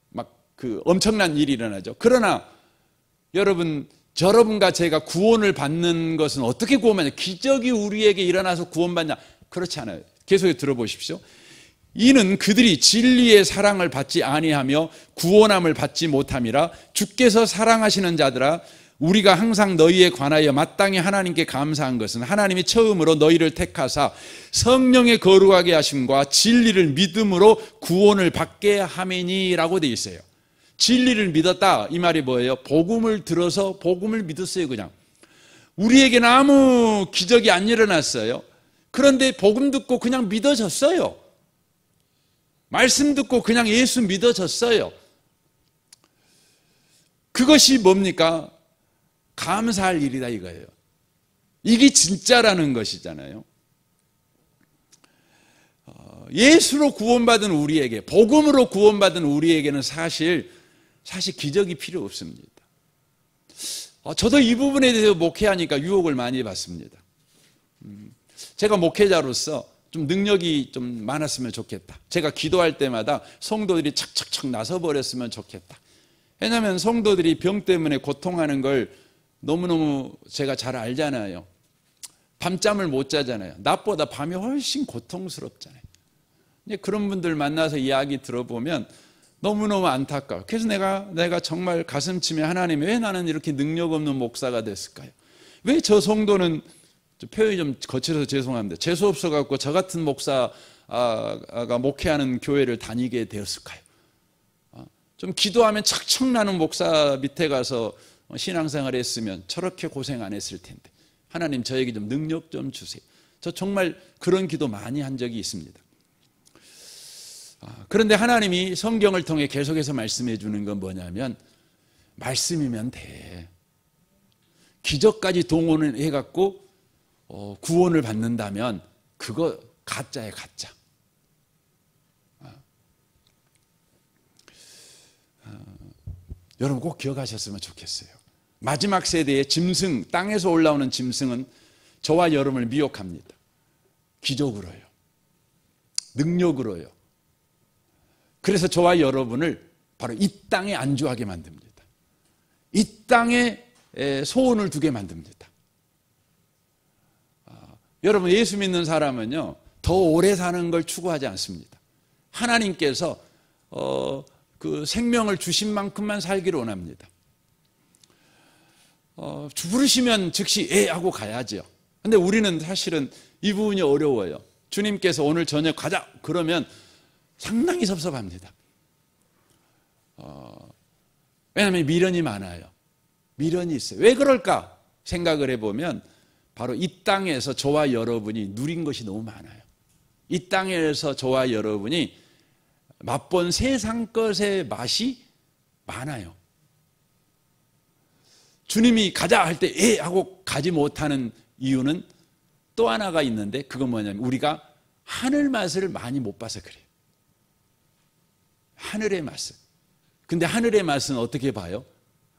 막 그 엄청난 일이 일어나죠. 그러나 여러분과 제가 구원을 받는 것은 어떻게 구원받냐? 기적이 우리에게 일어나서 구원받냐? 그렇지 않아요. 계속 들어보십시오. 이는 그들이 진리의 사랑을 받지 아니하며 구원함을 받지 못함이라. 주께서 사랑하시는 자들아, 우리가 항상 너희에 관하여 마땅히 하나님께 감사한 것은 하나님이 처음으로 너희를 택하사 성령의 거룩하게 하심과 진리를 믿음으로 구원을 받게 함이니라고 되어 있어요. 진리를 믿었다 이 말이 뭐예요? 복음을 들어서 복음을 믿었어요. 그냥 우리에게는 아무 기적이 안 일어났어요. 그런데 복음 듣고 그냥 믿어졌어요. 말씀 듣고 그냥 예수 믿어졌어요. 그것이 뭡니까? 감사할 일이다 이거예요. 이게 진짜라는 것이잖아요. 예수로 구원받은 우리에게, 복음으로 구원받은 우리에게는 사실 기적이 필요 없습니다. 저도 이 부분에 대해서 목회하니까 유혹을 많이 받습니다. 제가 목회자로서 좀 능력이 좀 많았으면 좋겠다. 제가 기도할 때마다 성도들이 착착착 나서버렸으면 좋겠다. 왜냐하면 성도들이 병 때문에 고통하는 걸 너무너무 제가 잘 알잖아요. 밤잠을 못 자잖아요. 낮보다 밤이 훨씬 고통스럽잖아요. 그런 분들 만나서 이야기 들어보면 너무너무 안타까워. 그래서 내가 정말 가슴치며 하나님 왜 나는 이렇게 능력 없는 목사가 됐을까요? 왜 저 성도는, 표현이 좀 거칠어서 죄송합니다. 재수 없어갖고 저 같은 목사가 목회하는 교회를 다니게 되었을까요? 좀 기도하면 척척 나는 목사 밑에 가서 신앙생활 했으면 저렇게 고생 안 했을 텐데 하나님 저에게 좀 능력 좀 주세요. 저 정말 그런 기도 많이 한 적이 있습니다. 그런데 하나님이 성경을 통해 계속해서 말씀해 주는 건 뭐냐면 말씀이면 돼. 기적까지 동원을 해갖고 구원을 받는다면 그거 가짜예요, 가짜. 여러분 꼭 기억하셨으면 좋겠어요. 마지막 세대의 짐승, 땅에서 올라오는 짐승은 저와 여러분을 미혹합니다. 기적으로요. 능력으로요. 그래서 저와 여러분을 바로 이 땅에 안주하게 만듭니다. 이 땅에 소원을 두게 만듭니다. 여러분 예수 믿는 사람은요 더 오래 사는 걸 추구하지 않습니다. 하나님께서 그 생명을 주신 만큼만 살기를 원합니다. 부르시면 즉시 하고 가야죠. 근데 우리는 사실은 이 부분이 어려워요. 주님께서 오늘 저녁 가자 그러면 상당히 섭섭합니다. 왜냐하면 미련이 많아요. 미련이 있어요. 왜 그럴까 생각을 해보면 바로 이 땅에서 저와 여러분이 누린 것이 너무 많아요. 이 땅에서 저와 여러분이 맛본 세상 것의 맛이 많아요. 주님이 가자 할 때 하고 가지 못하는 이유는 또 하나가 있는데 그건 뭐냐면 우리가 하늘 맛을 많이 못 봐서 그래요. 하늘의 맛을. 근데 하늘의 맛은 어떻게 봐요?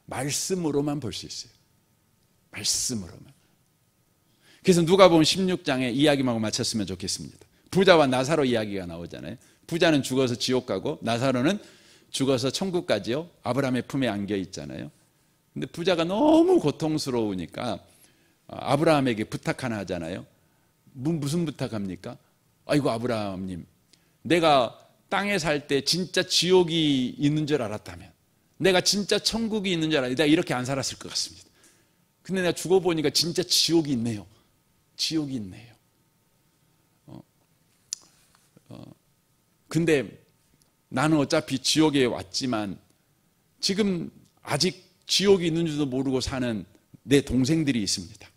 말씀으로만 볼 수 있어요. 말씀으로만. 그래서 누가복음 16장에 이야기만 마쳤으면 좋겠습니다. 부자와 나사로 이야기가 나오잖아요. 부자는 죽어서 지옥 가고 나사로는 죽어서 천국 가지요. 아브라함의 품에 안겨 있잖아요. 근데 부자가 너무 고통스러우니까 아브라함에게 부탁 하나 하잖아요. 무슨 부탁합니까? 아이고 아브라함님, 내가 땅에 살 때 진짜 지옥이 있는 줄 알았다면, 내가 진짜 천국이 있는 줄 알았다면 내가 이렇게 안 살았을 것 같습니다. 근데 내가 죽어보니까 진짜 지옥이 있네요. 지옥이 있네요. 근데 나는 어차피 지옥에 왔지만 지금 아직 지옥이 있는 줄도 모르고 사는 내 동생들이 있습니다.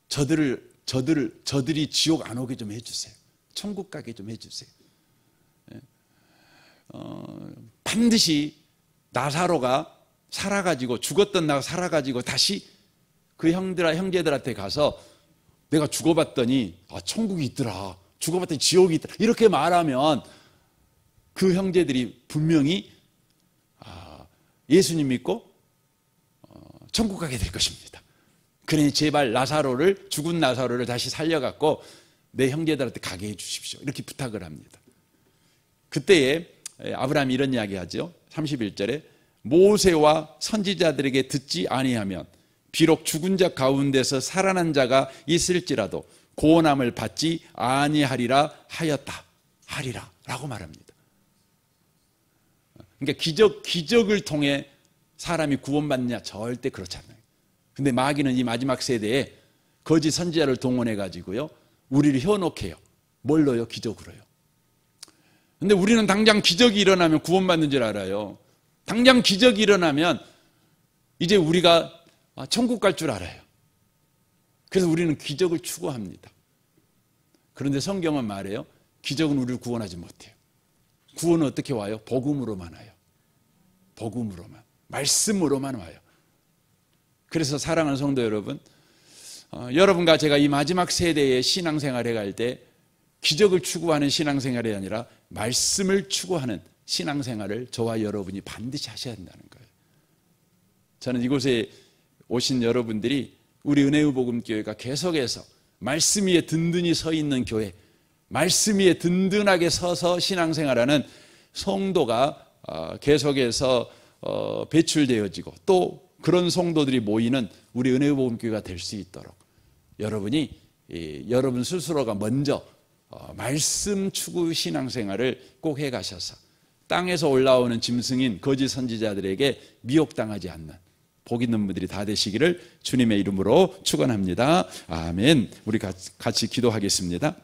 저들이 지옥 안 오게 좀 해주세요. 천국 가게 좀 해주세요. 반드시 나사로가 살아가지고, 죽었던 나가 살아가지고 다시 그 형제들한테 가서 내가 죽어봤더니 천국이 있더라, 죽어봤더니 지옥이 있더라, 이렇게 말하면 그 형제들이 분명히 예수님 믿고 천국 가게 될 것입니다. 그러니 제발 죽은 나사로를 다시 살려갖고 내 형제들한테 가게 해 주십시오, 이렇게 부탁을 합니다. 그때에 아브라함이 이런 이야기 하죠. 31절에 모세와 선지자들에게 듣지 아니하면 비록 죽은 자 가운데서 살아난 자가 있을지라도 구원함을 받지 아니하리라 하였다. 하리라 라고 말합니다. 그러니까 기적을 통해 사람이 구원받느냐? 절대 그렇지 않아요. 근데 마귀는 이 마지막 세대에 거짓 선지자를 동원해 가지고요, 우리를 현혹해요. 뭘로요? 기적으로요. 근데 우리는 당장 기적이 일어나면 구원받는 줄 알아요. 당장 기적이 일어나면 이제 우리가 천국 갈 줄 알아요. 그래서 우리는 기적을 추구합니다. 그런데 성경은 말해요, 기적은 우리를 구원하지 못해요. 구원은 어떻게 와요? 복음으로만 와요. 복음으로만, 말씀으로만 와요. 그래서 사랑하는 성도 여러분, 여러분과 제가 이 마지막 세대의 신앙생활에 갈 때 기적을 추구하는 신앙생활이 아니라 말씀을 추구하는 신앙생활을 저와 여러분이 반드시 하셔야 한다는 거예요. 저는 이곳에 오신 여러분들이 우리 은혜의 복음교회가 계속해서 말씀 위에 든든히 서 있는 교회, 말씀 위에 든든하게 서서 신앙생활하는 성도가 계속해서 배출되어지고 또 그런 성도들이 모이는 우리 은혜의 복음교회가 될 수 있도록 여러분이 여러분 스스로가 먼저 말씀 추구 신앙생활을 꼭 해가셔서 땅에서 올라오는 짐승인 거짓 선지자들에게 미혹당하지 않는 복 있는 분들이 다 되시기를 주님의 이름으로 축원합니다. 아멘. 우리 같이 기도하겠습니다.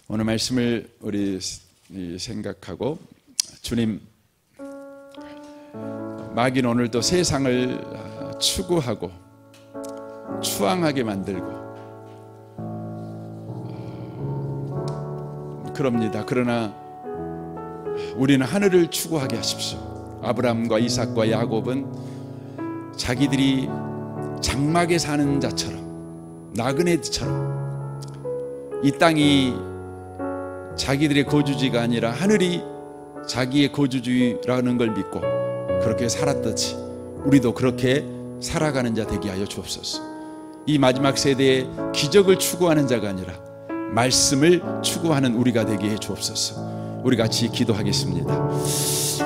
오늘 말씀을 우리 생각하고, 주님, 마귀는 오늘도 세상을 추구하고 추앙하게 만들고 그럽니다. 그러나 우리는 하늘을 추구하게 하십시오. 아브라함과 이삭과 야곱은 자기들이 장막에 사는 자처럼, 나그네처럼 이 땅이 자기들의 거주지가 아니라 하늘이 자기의 거주지라는 걸 믿고 그렇게 살았듯이 우리도 그렇게 살아가는 자 되게 하여 주옵소서. 이 마지막 세대에 기적을 추구하는 자가 아니라 말씀을 추구하는 우리가 되게 해 주옵소서. 우리 같이 기도하겠습니다.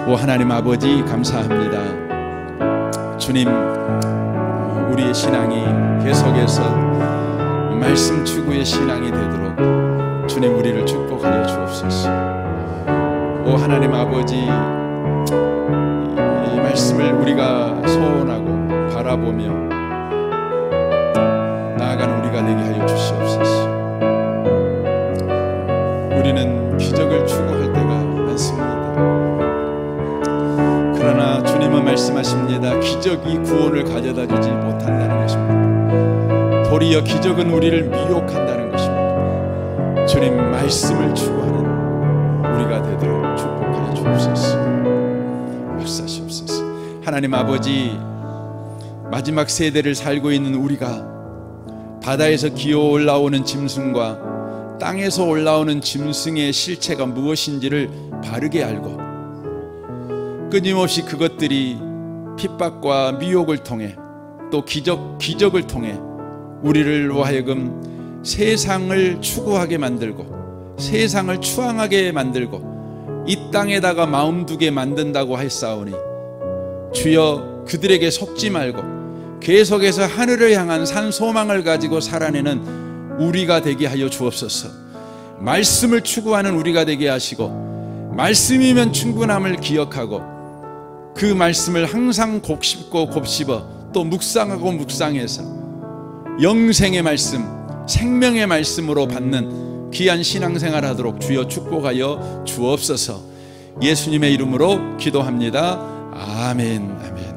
오 하나님 아버지, 감사합니다. 주님, 우리의 신앙이 계속해서 말씀 추구의 신앙이 되도록 주님 우리를 축복하여 주옵소서. 오 하나님 아버지, 이 말씀을 우리가 소원하고 바라보며 나아가는 우리가 되게 하여 주시옵소서. 우리는 기적을 추구할 때가 많습니다. 그러나 주님은 말씀하십니다. 기적이 구원을 가져다 주지 못한다는 것입니다. 도리어 기적은 우리를 미혹한다는 것입니다. 주님, 말씀을 추구하는 우리가 되도록 축복하여 주옵소서. 역사시옵소서. 하나님 아버지, 마지막 세대를 살고 있는 우리가 바다에서 기어 올라오는 짐승과 땅에서 올라오는 짐승의 실체가 무엇인지를 바르게 알고 끊임없이 그것들이 핍박과 미혹을 통해 또 기적을 통해 우리를 하여금 세상을 추구하게 만들고 세상을 추앙하게 만들고 이 땅에다가 마음 두게 만든다고 하였사오니 주여, 그들에게 속지 말고 계속해서 하늘을 향한 산 소망을 가지고 살아내는 우리가 되게 하여 주옵소서. 말씀을 추구하는 우리가 되게 하시고, 말씀이면 충분함을 기억하고 그 말씀을 항상 곱씹고 곱씹어 또 묵상하고 묵상해서 영생의 말씀, 생명의 말씀으로 받는 귀한 신앙생활 하도록 주여 축복하여 주옵소서. 예수님의 이름으로 기도합니다. 아멘, 아멘.